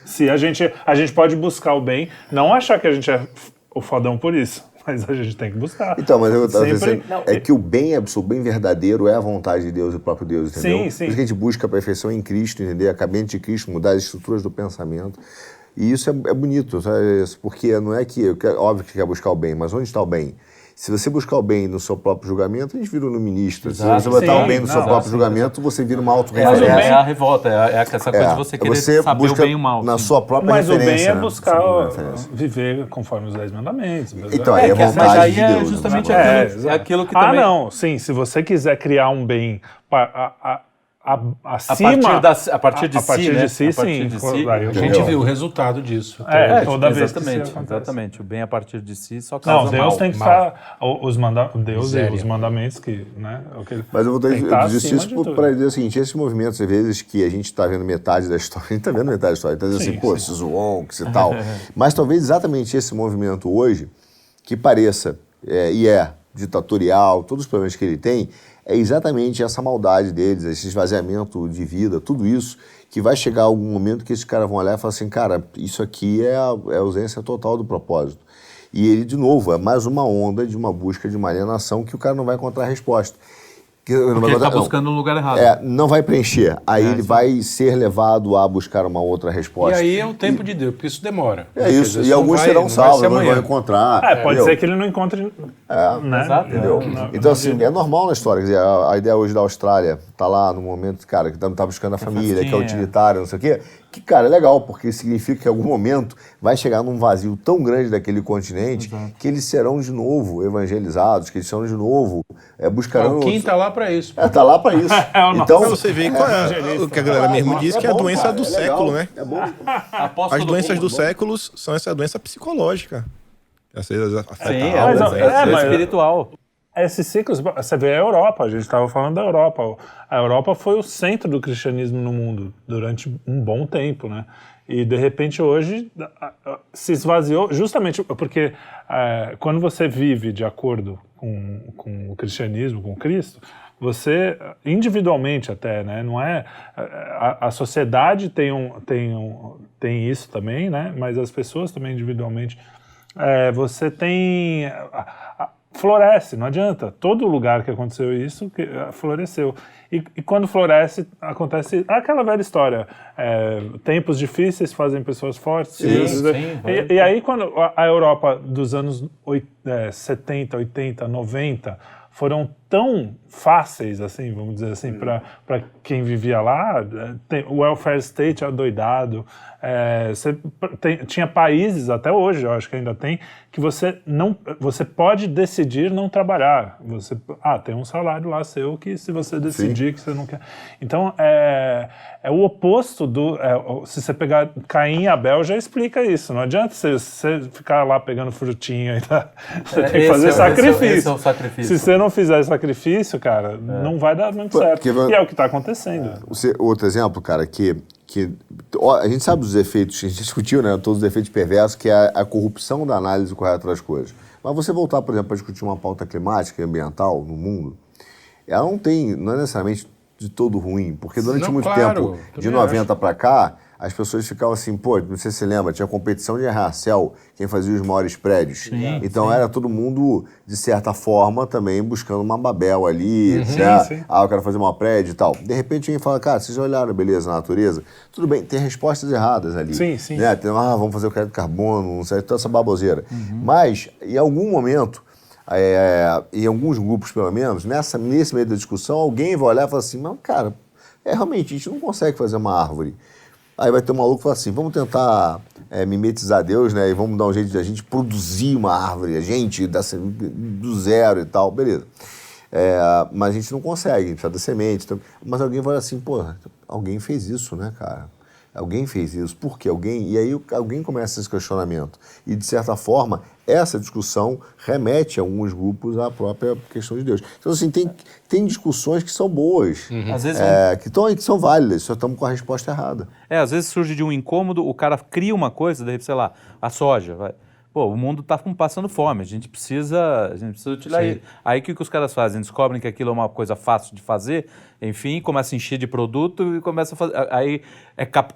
Se a gente pode buscar o bem, não achar que a gente é o fodão por isso. Mas a gente tem que buscar. Então, mas eu estava dizendo que o bem absoluto, o bem verdadeiro é a vontade de Deus e o próprio Deus, entendeu? Sim. Por isso que a gente busca a perfeição em Cristo, entendeu? A caminho de Cristo, mudar as estruturas do pensamento. E isso é bonito, sabe? Porque não é que... Óbvio que quer buscar o bem, mas onde está o bem? Se você buscar o bem no seu próprio julgamento, a gente vira um iluminista. Se você botar o bem no seu próprio julgamento, você vira uma autorreferência. Mas o bem é a revolta, é essa coisa de você querer saber o bem e o mal. Na sua própria referência. Mas o bem é buscar viver conforme os 10 mandamentos. Então, aí é vontade de Deus. É justamente aquilo que também... Sim, se você quiser criar um bem acima... A partir de si, sim. A gente viu o resultado disso. Toda vez exatamente. O bem a partir de si só causa mal. Deus tem que estar... Deus e os mandamentos que... Né, mas eu disse isso para dizer o seguinte, esses movimentos, às vezes, que a gente está vendo metade da história, a gente está vendo metade da história, está dizendo assim, esses wonks e tal. Mas talvez exatamente esse movimento hoje, que pareça, ditatorial, todos os problemas que ele tem, é exatamente essa maldade deles, esse esvaziamento de vida, tudo isso, que vai chegar algum momento que esses caras vão olhar e falar assim, cara, isso aqui é a ausência total do propósito. E ele, de novo, é mais uma onda de uma busca de uma alienação que o cara não vai encontrar resposta. Porque ele está buscando no lugar errado. Não vai preencher. Aí ele vai ser levado a buscar uma outra resposta. E aí é o tempo de Deus, porque isso demora. Isso. E alguns serão salvos, não vão encontrar. Pode ser que ele não encontre. Né? Exato. Entendeu? Então, assim, é normal na história. Quer dizer, a ideia hoje da Austrália tá lá no momento, cara, que tá buscando a família, que é utilitário, não sei o quê. Que, cara, é legal, porque significa que em algum momento vai chegar num vazio tão grande daquele continente que eles serão de novo evangelizados, que eles serão de novo buscarão... Quem está lá para isso. Está lá para isso. Então, você vê o que a galera mesmo diz, que é a doença do século, né? É bom. As doenças do século são essa doença psicológica. Essa afeta a alma, é espiritual. Esses ciclos, você vê a Europa, a gente estava falando da Europa. A Europa foi o centro do cristianismo no mundo durante um bom tempo, né? E, de repente, hoje se esvaziou, justamente porque quando você vive de acordo com o cristianismo, com Cristo, você, individualmente até, né? Não é... A sociedade tem isso também, né? Mas as pessoas também, individualmente, você tem... floresce, não adianta. Todo lugar que aconteceu isso, floresceu. E quando floresce, acontece aquela velha história. Tempos difíceis fazem pessoas fortes. E aí, quando a Europa dos anos 70, 80, 90 foram tão fáceis, assim, vamos dizer assim, para quem vivia lá, o welfare state adoidado, tinha países, até hoje eu acho que ainda tem, que você pode decidir não trabalhar. Você tem um salário lá seu que se você decidir que você não quer... Então, é o oposto do... se você pegar Caim e Abel, já explica isso. Não adianta você ficar lá pegando frutinha e você tem que fazer sacrifício. Esse é o sacrifício. Se você não fizer sacrifício, cara, não vai dar muito certo. E é o que está acontecendo. Outro exemplo, cara, que a gente sabe dos efeitos, a gente discutiu, né, todos os efeitos perversos, que é a corrupção da análise correta das coisas. Mas você voltar, por exemplo, para discutir uma pauta climática e ambiental no mundo, ela não é necessariamente de todo ruim, porque durante muito tempo, de 90 para cá, as pessoas ficavam assim, pô, não sei se você lembra, tinha competição de arranha-céu, quem fazia os maiores prédios. Então era todo mundo, de certa forma, também buscando uma Babel ali, né? Eu quero fazer um prédio e tal. De repente alguém fala, cara, vocês já olharam a beleza, a natureza? Tudo bem, tem respostas erradas ali. Sim. Né? Tem, vamos fazer o crédito de carbono, não sei, toda essa baboseira. Mas, em algum momento, em alguns grupos pelo menos, nesse meio da discussão, alguém vai olhar e falar assim, mas cara, realmente, a gente não consegue fazer uma árvore. Aí vai ter um maluco que fala assim, vamos tentar mimetizar Deus, né? E vamos dar um jeito de a gente produzir uma árvore, a gente, do zero e tal, beleza. Mas a gente não consegue, a gente precisa da semente. Então, mas alguém vai assim, pô, alguém fez isso, né, cara? Alguém fez isso, por que alguém? E aí alguém começa esse questionamento. E, de certa forma, essa discussão remete a alguns grupos à própria questão de Deus. Então, assim, tem discussões que são boas, Às vezes que são válidas, só estamos com a resposta errada. Às vezes surge de um incômodo, o cara cria uma coisa, daí, sei lá, a soja, vai. Pô, o mundo está passando fome, a gente precisa utilizar ele. Aí o que os caras fazem? Descobrem que aquilo é uma coisa fácil de fazer, enfim, começa a encher de produto e começa a fazer.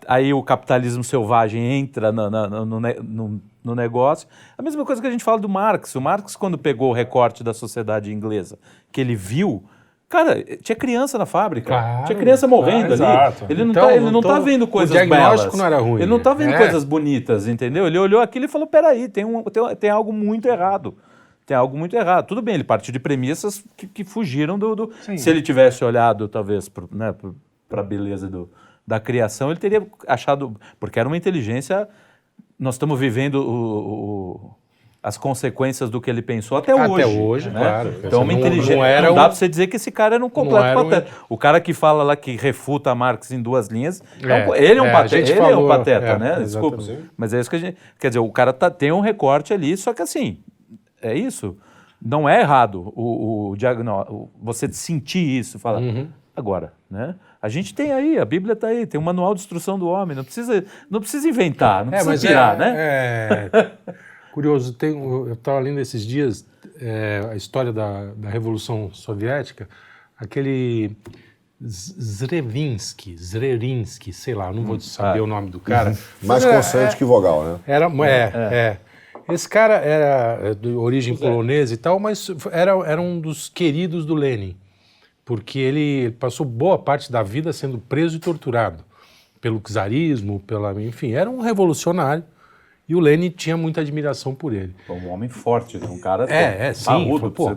Aí o capitalismo selvagem entra no negócio. A mesma coisa que a gente fala do Marx. O Marx, quando pegou o recorte da sociedade inglesa, que ele viu. Cara, tinha criança na fábrica, tinha criança morrendo ali. Exato. Ele não tá vendo coisas belas. O diagnóstico não era ruim. Ele não tá vendo coisas bonitas, entendeu? Ele olhou aquilo e falou, peraí, tem algo muito errado. Tem algo muito errado. Tudo bem, ele partiu de premissas que fugiram do... Se ele tivesse olhado, talvez, para a beleza da criação, ele teria achado... Porque era uma inteligência... Nós estamos vivendo as consequências do que ele pensou até hoje. Até hoje, né? Claro. Então, uma inteligência... Não dá para você dizer que esse cara era um completo pateta. O cara que fala lá, que refuta Marx em 2 linhas, ele é um pateta, é um pateta, né? Desculpa. Mas é isso que a gente... Quer dizer, o cara tem um recorte ali, só que assim, é isso. Não é errado você sentir isso, falar... Agora, né? A gente tem aí, a Bíblia está aí, tem um manual de instrução do homem, não precisa inventar, não precisa tirar, né? Curioso, eu estava lendo esses dias a história da Revolução Soviética, aquele Zrerinsky, sei lá, não vou saber o nome do cara. Mais consoante que vogal, né? Esse cara era de origem polonesa e tal, mas era um dos queridos do Lenin, porque ele passou boa parte da vida sendo preso e torturado pelo czarismo, enfim, era um revolucionário. E o Lenin tinha muita admiração por ele. Um homem forte, um cara sim.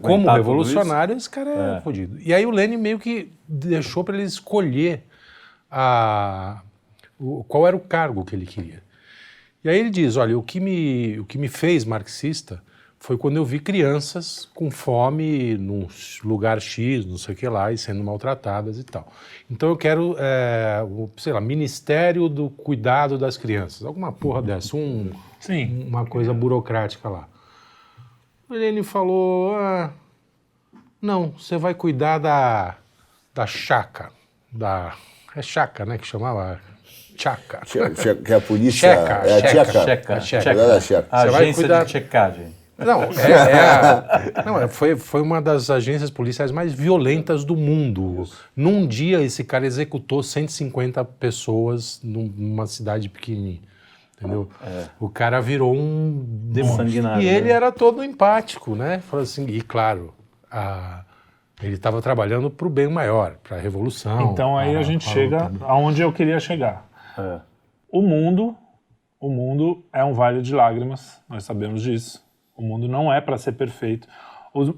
Como revolucionário, esse cara é fodido. E aí o Lenin meio que deixou para ele escolher qual era o cargo que ele queria. E aí ele diz, olha, o que me fez marxista foi quando eu vi crianças com fome num lugar X, não sei o que lá, e sendo maltratadas e tal. Então eu quero, Ministério do Cuidado das Crianças, alguma porra dessa, uma coisa burocrática lá. O Lenin falou, não, você vai cuidar da chaca, é chaca, né, que chamava... Chaca. Que a polícia... Checa. Agência de checagem. Foi uma das agências policiais mais violentas do mundo. Num dia, esse cara executou 150 pessoas numa cidade pequenininha. Entendeu? O cara virou um demônio. E ele era todo empático, né? Falou assim, e claro, ele estava trabalhando para o bem maior, para a revolução. Então aí a gente chega aonde eu queria chegar. O mundo é um vale de lágrimas, nós sabemos disso. O mundo não é para ser perfeito.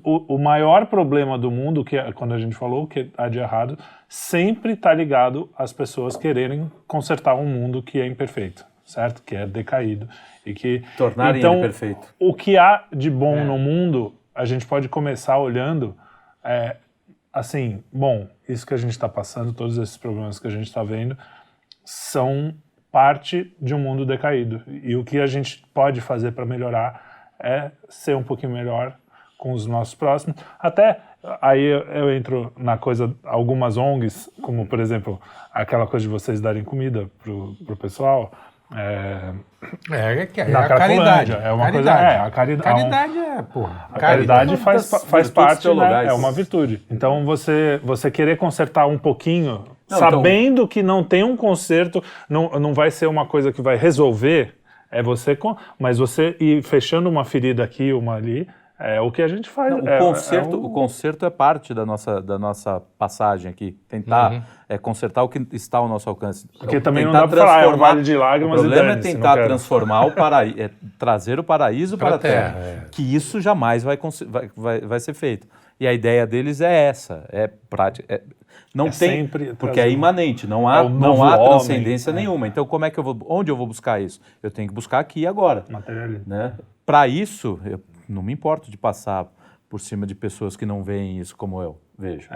O maior problema do mundo, que quando a gente falou que há de errado, sempre está ligado às pessoas quererem consertar um mundo que é imperfeito, certo? Que é decaído. E que, tornarem ele perfeito. O que há de bom no mundo, a gente pode começar olhando, assim, bom, isso que a gente está passando, todos esses problemas que a gente está vendo, são parte de um mundo decaído. E o que a gente pode fazer para melhorar é ser um pouquinho melhor com os nossos próximos. Até aí eu entro na coisa, algumas ONGs, como por exemplo, aquela coisa de vocês darem comida pro pessoal. Na caridade. É uma coisa. A caridade porra. A caridade faz parte, né? É uma virtude. Então você querer consertar um pouquinho Sabendo que não tem um conserto, não vai ser uma coisa que vai resolver, mas você ir fechando uma ferida aqui, uma ali, é o que a gente faz. O conserto é parte da nossa passagem aqui. Tentar consertar o que está ao nosso alcance. Porque também não dá para falar, é um vale de lágrimas. O problema é tentar transformar o paraíso, trazer o paraíso para a terra. Que isso jamais vai ser feito. E a ideia deles é essa, prática. Não tem, porque é imanente, não há transcendência nenhuma. Então, onde eu vou buscar isso? Eu tenho que buscar aqui e agora. Materialismo. Né? Para isso, eu não me importo de passar por cima de pessoas que não veem isso como eu vejo.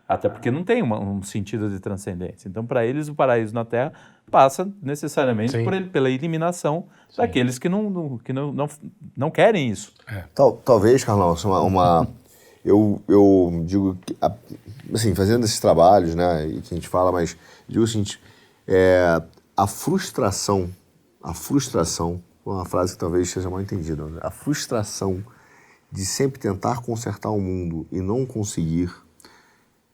Até porque não tem um sentido de transcendência. Então, para eles, o paraíso na Terra passa necessariamente pela eliminação daqueles que não querem isso. Talvez, Carlão, eu digo que, assim, fazendo esses trabalhos, né, e que a gente fala, mas digo o seguinte, a frustração, uma frase que talvez seja mal entendida, né? A frustração de sempre tentar consertar o mundo e não conseguir,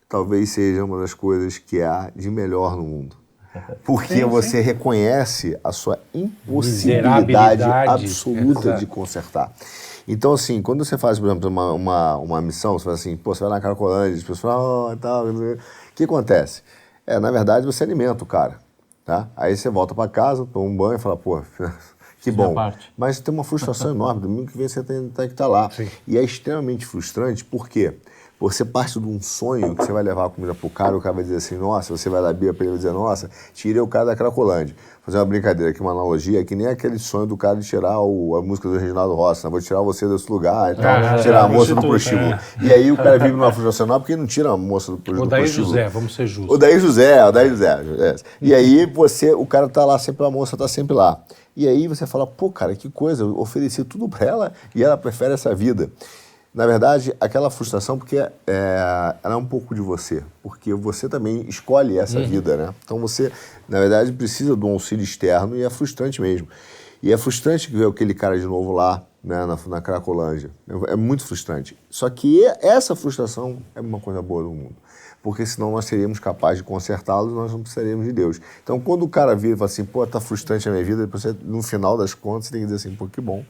talvez seja uma das coisas que há de melhor no mundo. Porque você reconhece a sua impossibilidade absoluta de consertar. Então, assim, quando você faz, por exemplo, uma missão, você faz assim, você vai na Cracolândia, as pessoas falam, tal, o que acontece? Na verdade, você alimenta o cara, tá? Aí você volta para casa, toma um banho e fala, que bom. Mas tem uma frustração enorme, domingo que vem você tem que estar lá. Sim. E é extremamente frustrante, por quê? Você parte de um sonho que você vai levar a comida pro cara, o cara vai dizer assim, nossa, você vai dar bia pra ele e dizer, nossa, tirei o cara da Cracolândia. Fazer uma brincadeira aqui, uma analogia, que nem aquele sonho do cara de tirar a música do Reginaldo Rossi, né? Vou tirar você desse lugar e tal, tirar a moça do prostíbulo. E aí o cara vive numa frustração, não, porque não tira a moça do prostíbulo. O Daí José, vamos ser justos. O Daí José. E aí o cara tá lá sempre, a moça tá sempre lá. E aí você fala, cara, que coisa, eu ofereci tudo pra ela e ela prefere essa vida. Na verdade, aquela frustração, porque ela é um pouco de você, porque você também escolhe essa vida, né? Então você, na verdade, precisa de um auxílio externo e é frustrante mesmo. E é frustrante ver aquele cara de novo lá, né, na Cracolândia. É muito frustrante. Só que essa frustração é uma coisa boa do mundo. Porque senão nós seríamos capazes de consertá-los e nós não precisaríamos de Deus. Então, quando o cara vira e fala assim, tá frustrante a minha vida, depois você, no final das contas, você tem que dizer assim, que bom.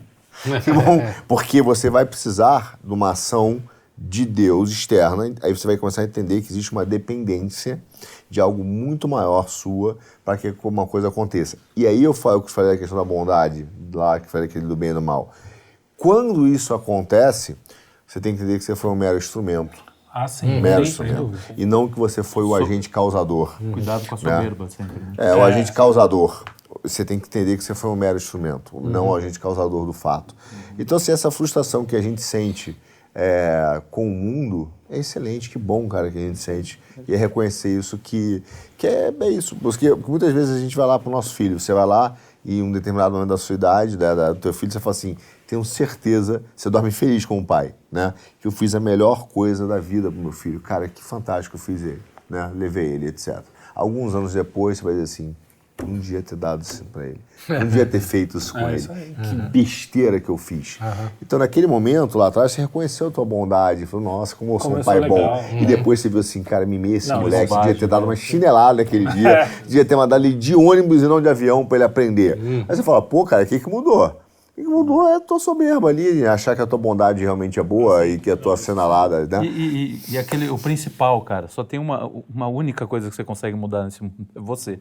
Que bom, porque você vai precisar de uma ação de Deus externa, aí você vai começar a entender que existe uma dependência de algo muito maior sua para que uma coisa aconteça. E aí eu falei a questão da bondade, lá que falei aquele do bem e do mal. Quando isso acontece, você tem que entender que você foi um mero instrumento. Sim. Mero instrumento. E não que você foi o agente causador. Cuidado com a soberba, sempre. Né? O agente causador. Você tem que entender que você foi um mero instrumento, não o agente causador do fato. Então, assim, essa frustração que a gente sente com o mundo é excelente, que bom, cara, que a gente sente. E é reconhecer isso, que é isso. Porque muitas vezes a gente vai lá pro nosso filho, você vai lá e em um determinado momento da sua idade, do teu filho, você fala assim, tenho certeza, você dorme feliz com o pai, né? Que eu fiz a melhor coisa da vida pro meu filho. Cara, que fantástico eu fiz ele, né? Levei ele, etc. Alguns anos depois, você vai dizer assim, não devia ter dado isso pra ele. Não devia ter feito isso com ele. Que besteira que eu fiz. Então, naquele momento, lá atrás, você reconheceu a tua bondade. Falou, nossa, como eu sou um pai bom. E depois você viu assim, cara, mimei esse moleque. Devia ter dado uma chinelada naquele dia. Devia ter mandado ele de ônibus e não de avião pra ele aprender. Aí você fala, cara, o que mudou? O que mudou é a tua soberba ali, achar que a tua bondade realmente é boa e que a tua assinalada, né? E o principal, cara, só tem uma única coisa que você consegue mudar nesse mundo, é você.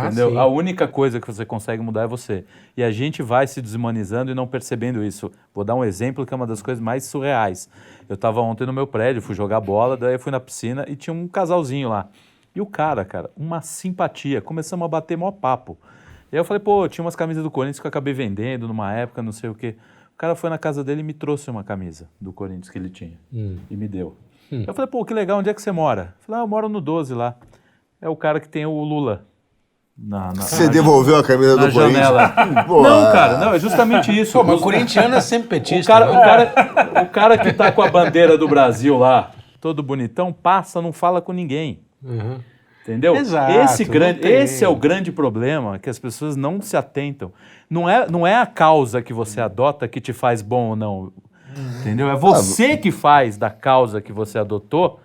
Entendeu? Sim. A única coisa que você consegue mudar é você. E a gente vai se desumanizando e não percebendo isso. Vou dar um exemplo que é uma das coisas mais surreais. Eu estava ontem no meu prédio, fui jogar bola, daí eu fui na piscina e tinha um casalzinho lá. E o cara, uma simpatia. Começamos a bater mó papo. E aí eu falei, tinha umas camisas do Corinthians que eu acabei vendendo numa época, não sei o quê. O cara foi na casa dele e me trouxe uma camisa do Corinthians que ele tinha. E me deu. Eu falei, que legal, onde é que você mora? Eu falei, eu moro no 12 lá. É o cara que tem o Lula. Você devolveu a camisa do Corinthians? Não, cara, não, é justamente isso. Mas o corintiano é sempre petista. O cara que tá com a bandeira do Brasil lá, todo bonitão, passa, não fala com ninguém. Entendeu? Exato, esse é o grande problema, que as pessoas não se atentam. Não é a causa que você adota que te faz bom ou não. Entendeu? É você que faz da causa que você adotou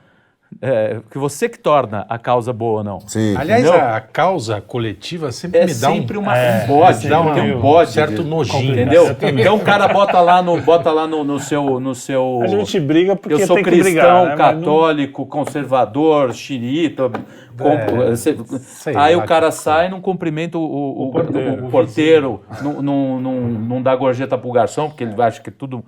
que você que torna a causa boa ou não. Sim. Aliás, Entendeu? a causa coletiva sempre me dá sempre um um bode, dá tem um bode, certo nojinho. entendeu? Então o cara bota lá no seu A gente briga porque eu sou tem que cristão, brigar, né? católico, conservador, xiita. Aí o cara sai e não cumprimenta o porteiro, não dá gorjeta pro garçom, porque ele acha que tudo...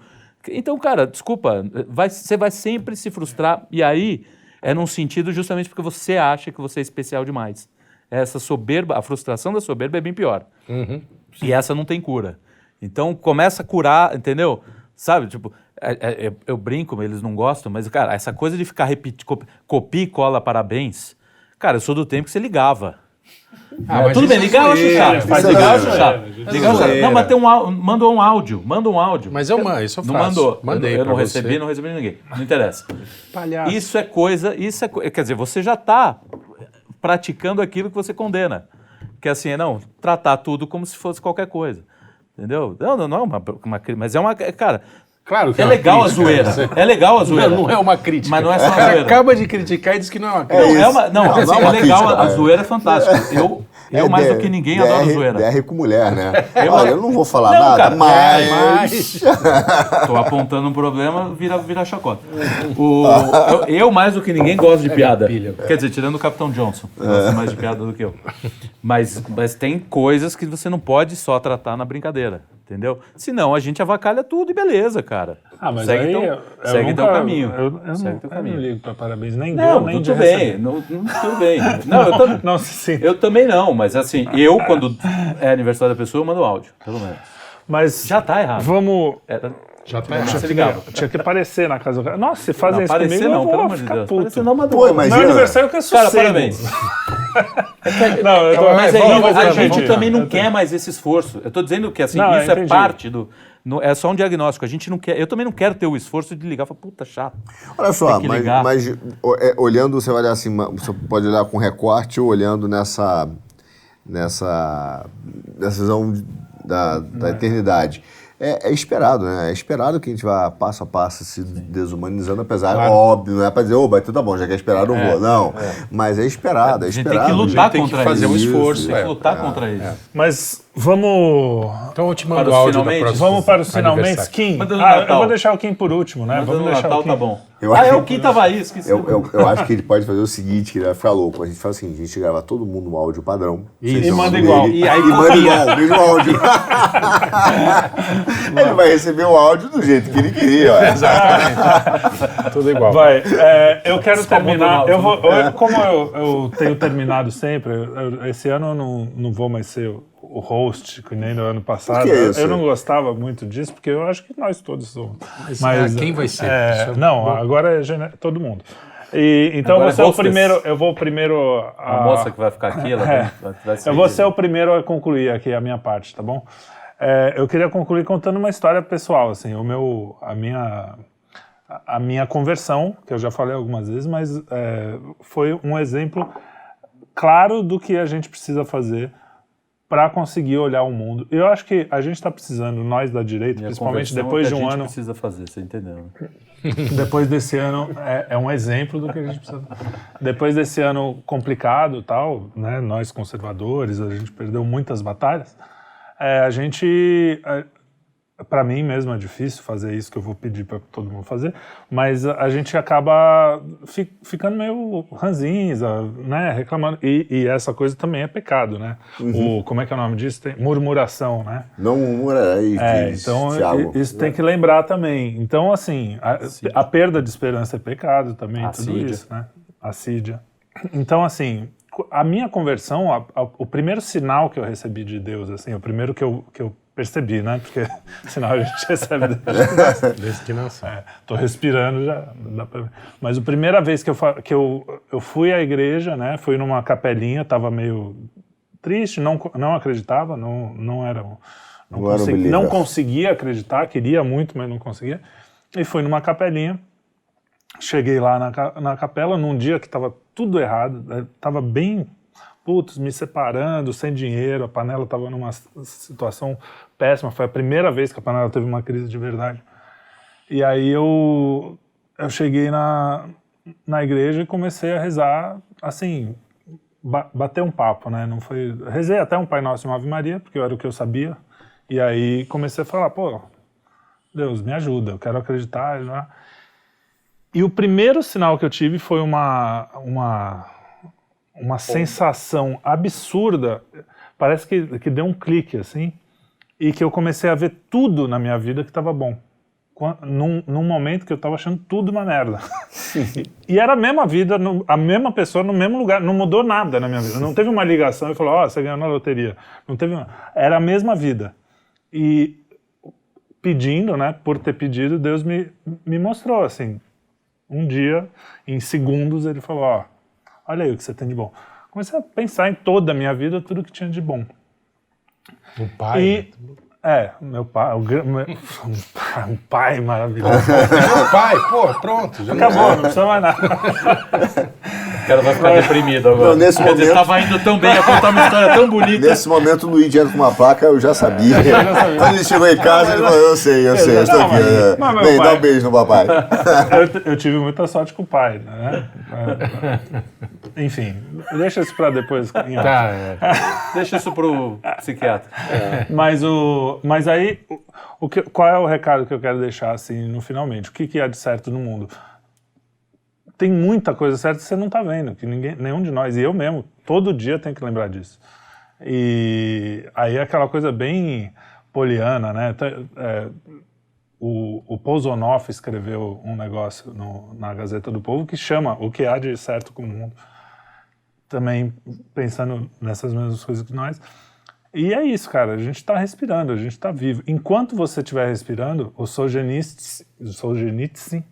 Então, cara, desculpa, você vai sempre se frustrar, e aí é num sentido justamente porque você acha que você é especial demais. Essa soberba, a frustração da soberba é bem pior. E essa não tem cura. Então, começa a curar, entendeu? Sabe, tipo, eu brinco, eles não gostam, mas, cara, essa coisa de ficar copia e cola parabéns, cara, eu sou do tempo que você ligava. Tudo bem, ligar eu acho chato. Ligar eu acho chato. Não, mas manda um áudio. Mas isso eu faço. Não mandou. Mandei eu não pra você. recebi, não recebi ninguém. Não interessa. Palhaço. Isso é coisa, quer dizer, você já está praticando aquilo que você condena. Que assim, tratar tudo como se fosse qualquer coisa. Entendeu? Não é uma mas é uma, cara... Claro que é legal a zoeira. É legal a zoeira. Não é uma crítica. Mas não é só o a cara zoeira. acaba de criticar e diz que não é uma crítica. Não é legal, crítica, a zoeira é fantástica. Eu mais do que ninguém adoro zoeira. DR com mulher, né? Olha, eu não vou falar Não, nada, cara, mas... Tô apontando um problema, vira chacota. Eu mais do que ninguém gosto de piada. Quer dizer, tirando o Capitão Johnson, que gosta mais de piada do que eu. Mas tem coisas que você não pode só tratar na brincadeira, entendeu? Senão a gente avacalha tudo e beleza, cara. Mas segue aí segue teu caminho. Eu não ligo pra parabéns, nem Não, dou, nem tudo de bem, receber. tudo bem. Não, eu também não, mas assim, quando é aniversário da pessoa, eu mando áudio, pelo menos. Mas Já tá errado. vamos... Já tá Você ligava. Tinha que aparecer na casa do cara. Nossa, se fazem isso Aparecer comigo, não, eu pelo vou amor de ficar Deus. puto. Aparecer não, mas Pô, imagina. Meu aniversário que é Cara, sossego. parabéns. Não, eu tô... Mas aí vamos a repetir. gente também não quer mais esse esforço. Eu tô dizendo que assim, Não, isso eu é entendi. parte do... é só um diagnóstico. A gente não quer... Eu também não quero ter o esforço de ligar e falar, puta, chato. Olha só, Tem que ligar. mas olhando, você vai olhar assim, você pode olhar com recorte ou olhando nessa visão da eternidade. É esperado, né? É esperado que a gente vá passo a passo se desumanizando, apesar, óbvio, não é pra dizer, então tá bom, já que é esperado, eu vou. Não, mas é esperado, A gente tem que lutar contra isso. fazer um esforço. Tem que lutar contra isso. Mas vamos... Então eu te Para mando os o áudio da finalmente? próxima. Vamos para os finalmente. aniversário. Kim. Manda no Eu Natal. vou deixar o Kim por último, né? Mas Vamos no deixar Natal o Kim. tá bom. Eu acho É que- o Kim Tavares, esqueci. Eu acho que ele pode fazer o seguinte, que ele vai ficar louco. A gente faz o seguinte, a gente grava todo mundo um áudio padrão. E manda igual. E aí manda igual, o mesmo áudio. Ele vai receber o áudio do jeito que ele queria. Ó. Tudo igual. Vai, eu quero terminar. Ronaldo. Como eu tenho terminado sempre, esse ano eu não vou mais ser o host, que nem no ano passado. Por que isso? Eu não gostava muito disso, porque eu acho que nós todos somos. Mas quem vai ser? Não, agora é todo mundo. Então Agora eu vou ser é o hostess. primeiro. Eu vou primeiro. A moça que vai ficar aqui, ela vai ser... Eu vou ser o primeiro a concluir aqui a minha parte, tá bom? Eu queria concluir contando uma história pessoal, assim, a minha conversão, que eu já falei algumas vezes, mas foi um exemplo claro do que a gente precisa fazer para conseguir olhar o mundo. Eu acho que a gente está precisando, nós da direita, Minha principalmente conversão depois é de que um a gente ano, precisa fazer, você entendeu? Né? depois desse ano, é um exemplo do que a gente precisa. Depois desse ano complicado, tal, né, nós conservadores, a gente perdeu muitas batalhas. A gente, para mim mesmo é difícil fazer isso que eu vou pedir para todo mundo fazer, mas a gente acaba ficando meio ranzinza, né, reclamando. E essa coisa também é pecado, né? Como é que é o nome disso? Tem murmuração, né? Não murmura aí, Então Thiago. isso tem que lembrar também. Então, assim, a perda de esperança é pecado também, tudo Assídia. isso, né? Assídia. Então, assim, a minha conversão, o primeiro sinal que eu recebi de Deus, assim, o primeiro que eu percebi, né? Porque sinal a gente recebe Desde que nasceu. tô respirando, já dá pra ver. Mas a primeira vez que eu fui à igreja, né? Fui numa capelinha, tava meio triste, não acreditava, não era não conseguia acreditar, queria muito, mas não conseguia. E fui numa capelinha. Cheguei lá na capela num dia que estava tudo errado, estava bem, me separando, sem dinheiro, a panela estava numa situação péssima, foi a primeira vez que a panela teve uma crise de verdade. E aí eu cheguei na igreja e comecei a rezar, assim, bater um papo, né? Não foi... Rezei até um Pai Nosso e uma Ave Maria, porque era o que eu sabia. E aí comecei a falar, pô, Deus, me ajuda, eu quero acreditar. Né? E o primeiro sinal que eu tive foi uma sensação absurda, parece que deu um clique, assim, e que eu comecei a ver tudo na minha vida que estava bom. Num momento que eu estava achando tudo uma merda. E era a mesma vida, a mesma pessoa no mesmo lugar, não mudou nada na minha vida. Não teve uma ligação e falou, você ganhou na loteria. Não teve uma... Era a mesma vida. E pedindo, né, por ter pedido, Deus me mostrou, assim, um dia, em segundos, ele falou, olha aí o que você tem de bom. Comecei a pensar em toda a minha vida, tudo que tinha de bom. O pai... meu pai, um pai maravilhoso. Meu pai, pô, pronto. Já acabou, não precisa mais nada. O cara vai ficar deprimido agora. Não, nesse momento... Estava indo tão bem, a contar uma história tão bonita. Nesse momento, o Luigi entra com uma placa, eu já sabia. Quando ele chegou em casa, ele falou, eu sei, eu estou aqui. Vem, dá um beijo no papai. Eu tive muita sorte com o pai, né? Enfim, deixa isso para depois. Deixa isso pro psiquiatra. Mas aí, qual é o recado que eu quero deixar, assim, no finalmente? O que há de certo no mundo? Tem muita coisa certa que você não está vendo, que nenhum de nós, e eu mesmo, todo dia tenho que lembrar disso. E aí é aquela coisa bem poliana, né? O Pozonoff escreveu um negócio na Gazeta do Povo que chama O que há de certo com o mundo. Também pensando nessas mesmas coisas que nós. E é isso, cara, a gente está respirando, a gente está vivo. Enquanto você estiver respirando, o Solzhenitsyn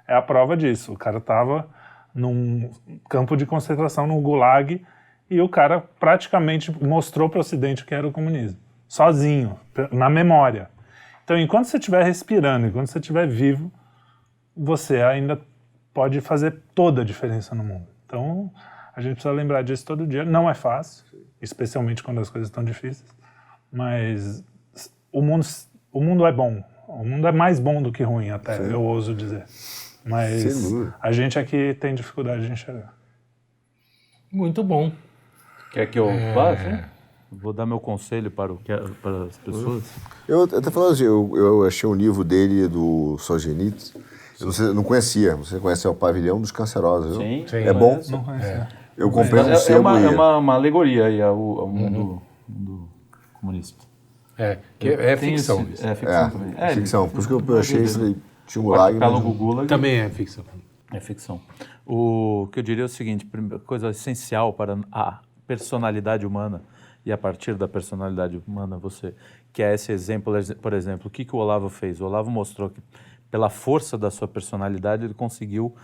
é a prova disso. O cara estava num campo de concentração, no Gulag, e o cara praticamente mostrou para o Ocidente o que era o comunismo. Sozinho, na memória. Então, enquanto você estiver respirando, enquanto você estiver vivo, você ainda pode fazer toda a diferença no mundo. Então, a gente precisa lembrar disso todo dia. Não é fácil, especialmente quando as coisas estão difíceis, mas o mundo é bom. O mundo é mais bom do que ruim, até, eu ouso dizer. Mas a gente é que tem dificuldade de enxergar. Muito bom. Quer que eu vá? Vou dar meu conselho para as pessoas. Eu até falando assim, eu achei um livro dele, do Solzhenitsyn. Eu não conhecia. Você conhece o Pavilhão dos Cancerosos, viu? Sim. É bom? Não conhecia. Eu comprei um sebo. É uma alegoria aí ao mundo comunista. É ficção. É ficção também. É ficção. Por isso que eu achei isso. Tinha um lag. Também é ficção. É ficção. O que eu diria é o seguinte, coisa essencial para a personalidade humana, e a partir da personalidade humana você quer esse exemplo, por exemplo, o que o Olavo fez? O Olavo mostrou que pela força da sua personalidade ele conseguiu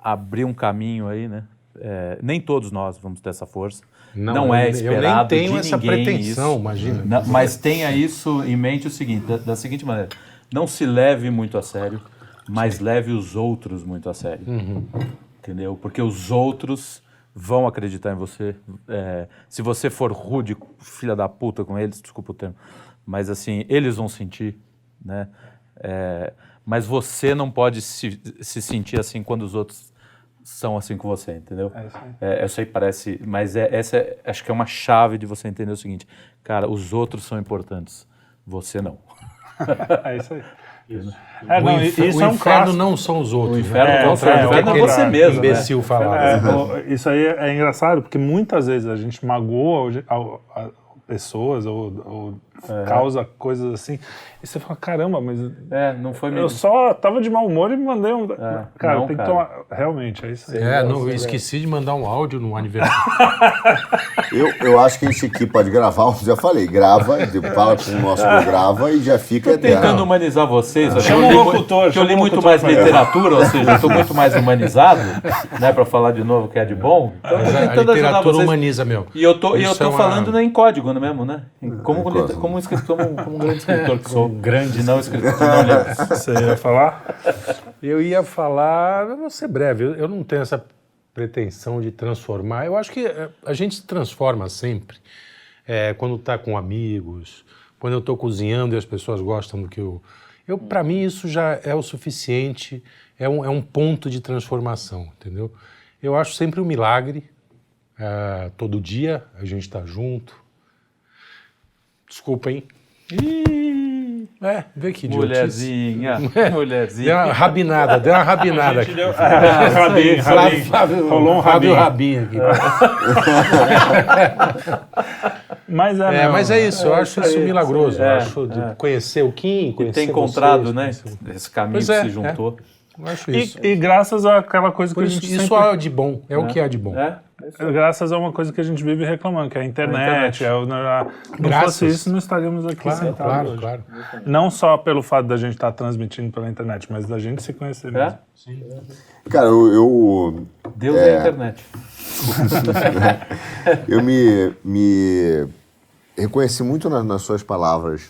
abrir um caminho aí, né? Nem todos nós vamos ter essa força. Não é esperado eu nem tenho de essa ninguém pretensão, isso. imagina. Mas tenha isso em mente o seguinte, da seguinte maneira, não se leve muito a sério, mas leve os outros muito a sério. Entendeu? Porque os outros vão acreditar em você. Se você for rude, filha da puta com eles, desculpa o termo, mas assim, eles vão sentir, né? Mas você não pode se sentir assim quando os outros são assim com você, entendeu? Isso aí. Eu sei, parece, mas acho que é uma chave de você entender o seguinte, cara, os outros são importantes, você não. É isso aí. Isso é um inferno clássico. não são os outros. O inferno é você mesmo. Imbecil falar. Isso aí é engraçado, porque muitas vezes a gente magoa pessoas ou causa coisas assim, e você fala, caramba, mas não foi mesmo. Eu só tava de mau humor e me mandei um... Cara, tem que tomar... Realmente, é isso aí. Esqueci de mandar um áudio no aniversário. Eu acho que a gente aqui pode gravar, já falei, grava, fala com o nosso grava e já fica eterno. Tô tentando humanizar vocês, eu li muito mais literatura, ou seja, eu tô muito mais humanizado, né, pra falar de novo que é de bom. Então, a literatura humaniza, meu. E eu tô falando em código mesmo, né? Como um grande escritor que sou. Grande, não escritor. Você ia falar? Eu ia falar, eu vou ser breve, eu não tenho essa pretensão de transformar. Eu acho que a gente se transforma sempre. Quando está com amigos, quando eu estou cozinhando e as pessoas gostam do que eu Para mim isso já é o suficiente, é um ponto de transformação, entendeu? Eu acho sempre um milagre, todo dia a gente está junto. Desculpa, hein? Vê que idiotice. Mulherzinha. Deu uma rabinada aqui. Rabinho. Rolou um rabinho. Rabinho aqui. Mas mas é isso, eu acho isso milagroso. Eu acho de conhecer o Kim, conhecer ter encontrado, vocês, né? Esse caminho que se juntou. Eu acho isso. E graças àquela coisa que a gente isso sempre... é de bom, o que há de bom. Graças a uma coisa que a gente vive reclamando, que é a internet. Não fosse isso, não estaríamos aqui sentados hoje. Claro. Não só pelo fato da gente estar transmitindo pela internet, mas da gente se conhecer mesmo. Sim. Cara, Deus é a internet. Eu me reconheci muito nas suas palavras,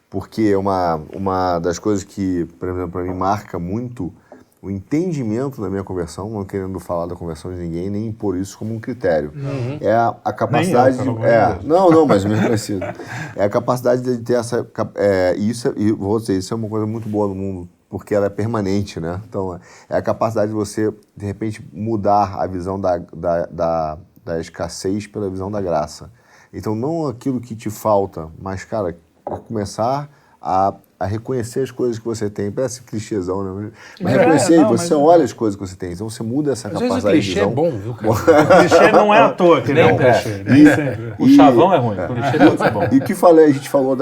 porque uma das coisas que, por exemplo, para mim marca muito o entendimento da minha conversão, não querendo falar da conversão de ninguém, nem impor isso como um critério. É a capacidade mas mesmo assim. É a capacidade de ter essa... vou dizer, isso é uma coisa muito boa no mundo, porque ela é permanente, né? Então, é a capacidade de você, de repente, mudar a visão da escassez pela visão da graça. Então, não aquilo que te falta, mas, cara, começar a reconhecer as coisas que você tem. Parece clichêzão, né? Mas reconhecer, você olha as coisas que você tem. Então, você muda essa capacidade de visão. Às vezes o clichê é bom, viu, cara? O clichê não é à toa que ele é um clichê. Nem sempre. O chavão é ruim, o clichê pode ser bom. E o que a gente falou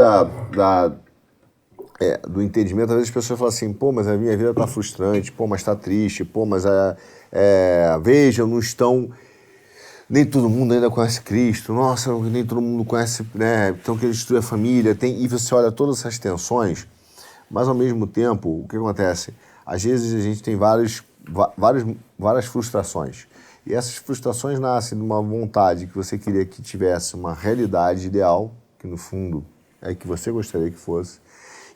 do entendimento, às vezes as pessoas falam assim, mas a minha vida tá frustrante, mas tá triste, mas veja, não estão... Nem todo mundo ainda conhece Cristo, nossa, nem todo mundo conhece, né? Então que ele destrui a família, e você olha todas essas tensões, mas ao mesmo tempo, o que acontece? Às vezes a gente tem várias frustrações, e essas frustrações nascem de uma vontade que você queria que tivesse uma realidade ideal, que no fundo é que você gostaria que fosse,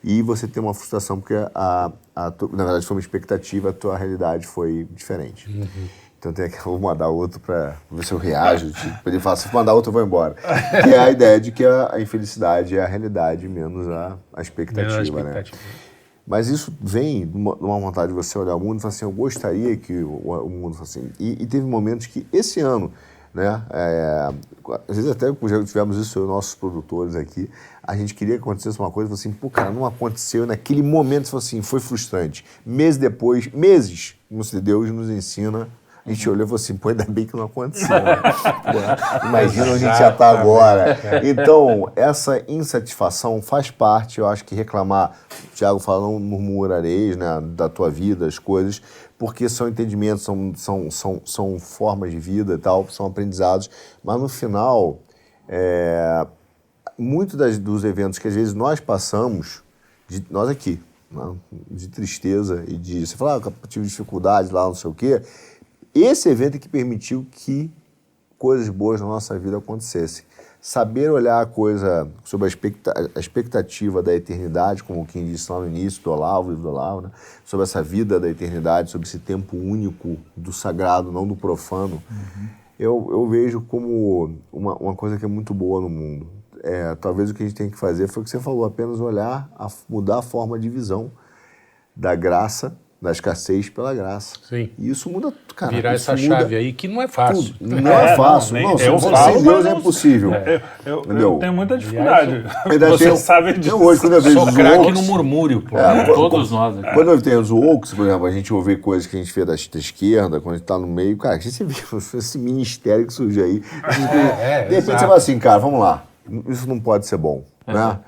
e você tem uma frustração porque na verdade foi uma expectativa, a tua realidade foi diferente. Então vou mandar outro para ver se eu reajo. Ele fala, se mandar outro eu vou embora. Que é a ideia de que a infelicidade é a realidade menos a expectativa, né? Mas isso vem de uma vontade de você olhar o mundo e falar assim, eu gostaria que o mundo fosse assim. E teve momentos que esse ano, né? Às vezes até já tivemos isso, eu e nossos produtores aqui, a gente queria que acontecesse uma coisa, assim, cara, não aconteceu. Naquele momento, assim, foi frustrante. Meses depois, como se Deus nos ensina... A gente olhou e falou assim, ainda bem que não aconteceu. Né? Imagina onde a gente já está agora. Então, essa insatisfação faz parte, eu acho que reclamar, o Thiago fala, não murmurareis, né, da tua vida, as coisas, porque são entendimentos, são formas de vida e tal, são aprendizados, mas no final, muitos dos eventos que às vezes nós passamos, nós aqui, né, de tristeza e de, você fala, eu tive dificuldade lá, não sei o quê, esse evento é que permitiu que coisas boas na nossa vida acontecessem. Saber olhar a coisa sobre a expectativa da eternidade, como quem disse lá no início do Olavo, livro do Olavo, né? Sobre essa vida da eternidade, sobre esse tempo único do sagrado, não do profano, eu vejo como uma coisa que é muito boa no mundo. Talvez o que a gente tem que fazer foi o que você falou, apenas olhar, mudar a forma de visão da graça, da escassez pela graça. Sim. E isso muda, cara. Virar essa chave aí, que não é fácil. Tudo. Não é fácil. Sem Deus é impossível. Eu tenho muita dificuldade. Você sabe disso. Hoje, quando eu vejo Sou craque no murmúrio, pô. Todos nós. Né? Quando eu tenho os Oaks, por exemplo, a gente ouve coisas que a gente vê da esquerda, quando a gente tá no meio, cara, a gente vê esse ministério que surge aí. De repente você fala assim, cara, vamos lá, isso não pode ser bom, né?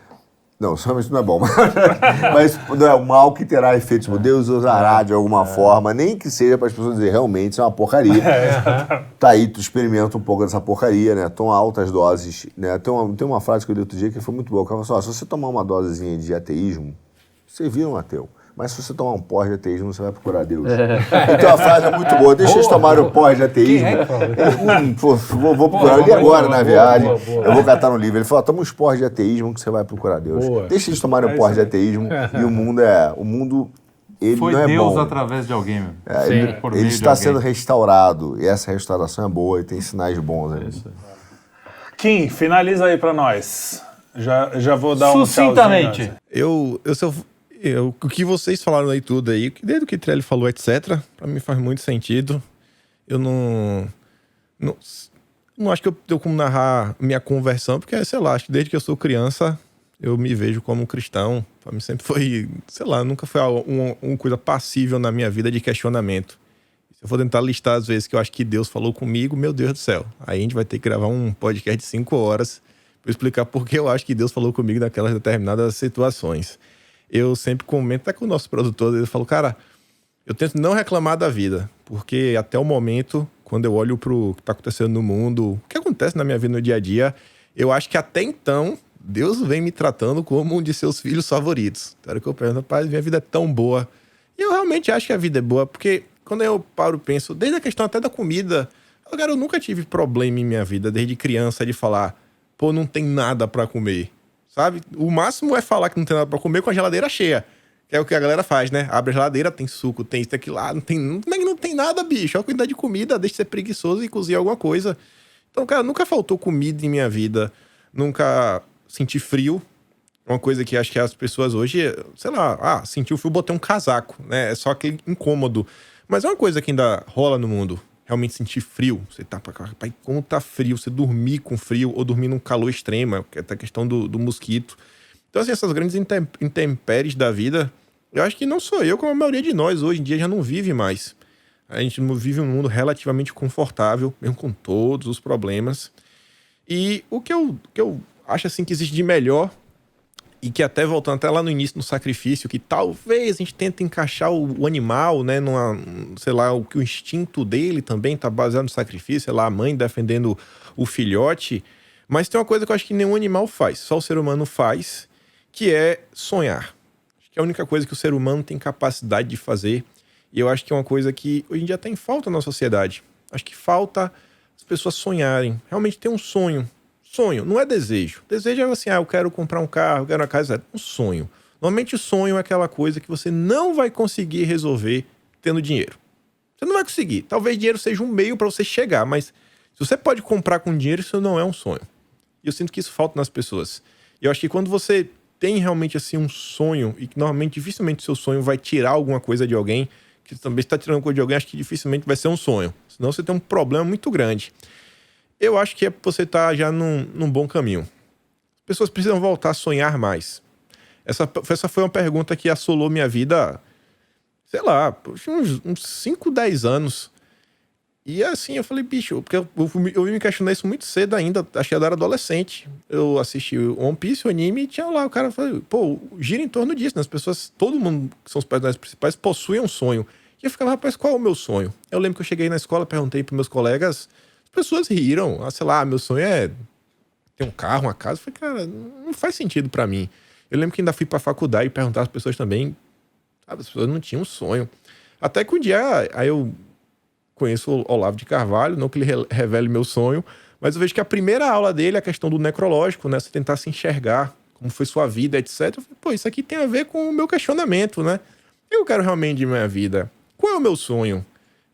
Não, somente não é bom. Mas não é o mal que terá efeitos. Deus usará de alguma forma, nem que seja para as pessoas dizerem realmente isso é uma porcaria. Tá aí, tu experimenta um pouco dessa porcaria, né? Toma altas doses. Né? Tem uma frase que eu li outro dia que foi muito boa. Que ela falou assim, se você tomar uma dosezinha de ateísmo, você vira um ateu. Mas se você tomar um porre de ateísmo, você vai procurar Deus. Então a frase é muito boa. Deixa eles tomarem o porre de ateísmo. Vou procurar. Eu li agora na viagem. Eu vou catar no livro. Ele falou, toma uns porres de ateísmo que você vai procurar Deus. Deixa eles tomarem o porre de ateísmo. E o mundo ele foi não é Deus bom. Através de alguém. Ele está sendo restaurado. E essa restauração é boa e tem sinais bons. Kim, finaliza aí para nós. Já vou dar um sucintamente. o que vocês falaram aí tudo aí, desde o que o Trelli falou, etc., pra mim faz muito sentido. Eu não acho que eu tenho como narrar minha conversão, porque, sei lá, acho que desde que eu sou criança, eu me vejo como um cristão. Pra mim sempre foi, sei lá, nunca foi uma coisa passível na minha vida de questionamento. Se eu for tentar listar as vezes que eu acho que Deus falou comigo, meu Deus do céu. Aí a gente vai ter que gravar um podcast de 5 horas para explicar por que eu acho que Deus falou comigo naquelas determinadas situações. Eu sempre comento, até com o nosso produtor, ele falou, cara, eu tento não reclamar da vida, porque até o momento, quando eu olho pro que tá acontecendo no mundo, o que acontece na minha vida no dia a dia, eu acho que até então, Deus vem me tratando como um de seus filhos favoritos. Então, que eu pergunto, pai, minha vida é tão boa. E eu realmente acho que a vida é boa, porque quando eu paro e penso, desde a questão até da comida, cara, eu nunca tive problema em minha vida, desde criança, de falar, pô, não tem nada pra comer, sabe? O máximo é falar que não tem nada pra comer com a geladeira cheia, que é o que a galera faz, né? Abre a geladeira, tem suco, tem isso, aquilo lá, não tem nada, bicho. É uma quantidade de comida, deixa de ser preguiçoso e cozinhar alguma coisa. Então, cara, nunca faltou comida em minha vida, nunca senti frio. Uma coisa que acho que as pessoas hoje, sei lá, sentiu frio, botei um casaco, né? É só aquele incômodo. Mas é uma coisa que ainda rola no mundo. Realmente sentir frio. Você tá pra cá, como tá frio, você dormir com frio ou dormir num calor extremo, que é a questão do mosquito. Então, assim, essas grandes intempéries da vida, eu acho que não sou eu, como a maioria de nós hoje em dia já não vive mais. A gente vive um mundo relativamente confortável, mesmo com todos os problemas. E o que eu acho, assim, que existe de melhor, e que até voltando até lá no início no sacrifício, que talvez a gente tente encaixar o animal, né, sei lá, o instinto dele também tá baseado no sacrifício, sei lá, a mãe defendendo o filhote, mas tem uma coisa que eu acho que nenhum animal faz, só o ser humano faz, que é sonhar. Acho que é a única coisa que o ser humano tem capacidade de fazer, e eu acho que é uma coisa que hoje em dia tem falta na sociedade. Acho que falta as pessoas sonharem, realmente ter um sonho. Sonho, não é desejo. Desejo é assim, eu quero comprar um carro, eu quero uma casa. Um sonho. Normalmente o sonho é aquela coisa que você não vai conseguir resolver tendo dinheiro. Você não vai conseguir. Talvez dinheiro seja um meio para você chegar, mas se você pode comprar com dinheiro, isso não é um sonho. E eu sinto que isso falta nas pessoas. E eu acho que quando você tem realmente assim um sonho, e que normalmente dificilmente o seu sonho vai tirar alguma coisa de alguém, que também está tirando coisa de alguém, acho que dificilmente vai ser um sonho. Senão você tem um problema muito grande. Eu acho que você tá já num bom caminho. As pessoas precisam voltar a sonhar mais. Essa foi uma pergunta que assolou minha vida, sei lá, uns 5, 10 anos. E assim, eu falei, bicho, porque eu me questionei isso muito cedo ainda, achei que eu era adolescente. Eu assisti One Piece, o anime, e tinha lá, o cara falou, pô, gira em torno disso, né? As pessoas, todo mundo que são os personagens principais, possuem um sonho. E eu ficava, rapaz, qual é o meu sonho? Eu lembro que eu cheguei na escola, perguntei pros meus colegas, as pessoas riram, sei lá, meu sonho é ter um carro, uma casa. Eu falei, cara, não faz sentido pra mim. Eu lembro que ainda fui pra faculdade e perguntar às pessoas também, sabe, as pessoas não tinham sonho. Até que um dia, aí eu conheço o Olavo de Carvalho, não que ele revele meu sonho, mas eu vejo que a primeira aula dele é a questão do necrológico, né, você tentar se enxergar, como foi sua vida, etc. Eu falei, pô, isso aqui tem a ver com o meu questionamento, né? Eu quero realmente de minha vida. Qual é o meu sonho?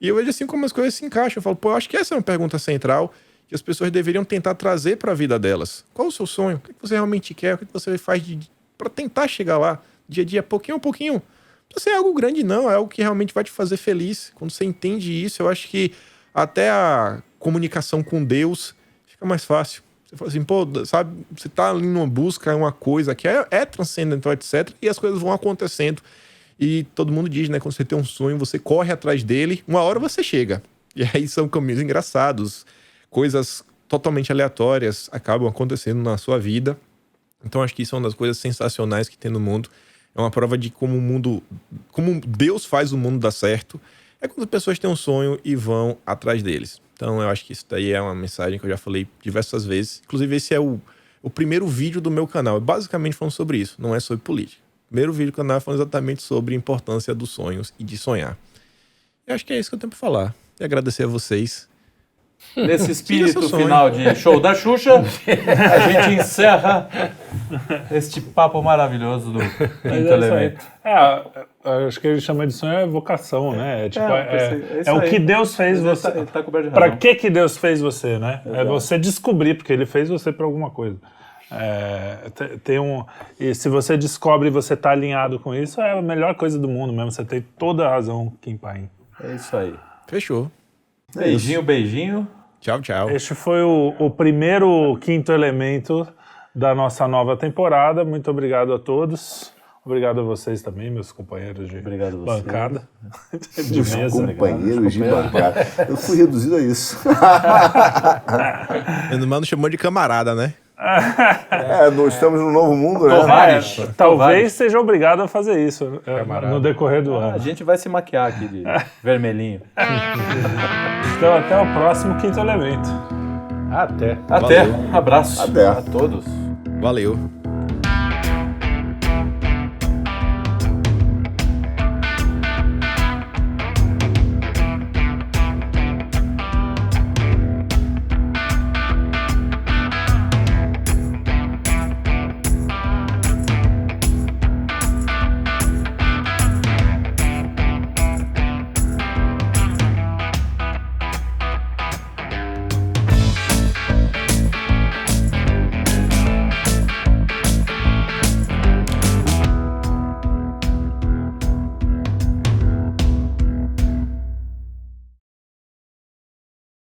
E eu vejo assim como as coisas se encaixam. Eu falo, pô, eu acho que essa é uma pergunta central que as pessoas deveriam tentar trazer para a vida delas. Qual o seu sonho? O que você realmente quer? O que você faz para tentar chegar lá, dia a dia, pouquinho a pouquinho? Não precisa ser algo grande, não. É algo que realmente vai te fazer feliz. Quando você entende isso, eu acho que até a comunicação com Deus fica mais fácil. Você fala assim, pô, sabe, você tá ali numa busca, uma coisa que é transcendental, etc. E as coisas vão acontecendo. E todo mundo diz, né? Quando você tem um sonho, você corre atrás dele, uma hora você chega. E aí são caminhos engraçados, coisas totalmente aleatórias acabam acontecendo na sua vida. Então acho que isso é uma das coisas sensacionais que tem no mundo. É uma prova de como como Deus faz o mundo dar certo. É quando as pessoas têm um sonho e vão atrás deles. Então eu acho que isso daí é uma mensagem que eu já falei diversas vezes. Inclusive esse é o primeiro vídeo do meu canal. É basicamente falando sobre isso, não é sobre política. O primeiro vídeo do canal falando exatamente sobre a importância dos sonhos e de sonhar. Eu acho que é isso que eu tenho para falar. E agradecer a vocês. Nesse espírito final de show da Xuxa, a gente encerra este papo maravilhoso do Quinto Elemento. Acho que ele chama de sonho vocação, né? É o que Deus fez você. Tá coberto de razão. Para que Deus fez você, né? Exato. É você descobrir, porque ele fez você para alguma coisa. E se você descobre e você está alinhado com isso, é a melhor coisa do mundo mesmo. Você tem toda a razão, Kim Paim. É isso aí. Fechou. Beijinho. Tchau, tchau. Este foi o primeiro Quinto Elemento da nossa nova temporada. Muito obrigado a todos. Obrigado a vocês também, meus companheiros de bancada. De mesa. Companheiros de bancada. Eu fui reduzido a isso. O mano chamou de camarada, né? Nós estamos num novo mundo, né? Talvez seja obrigado a fazer isso no decorrer do ano. A gente vai se maquiar aqui de vermelhinho. Então, até o próximo Quinto Elemento. Até. Abraço Até. a todos. Valeu.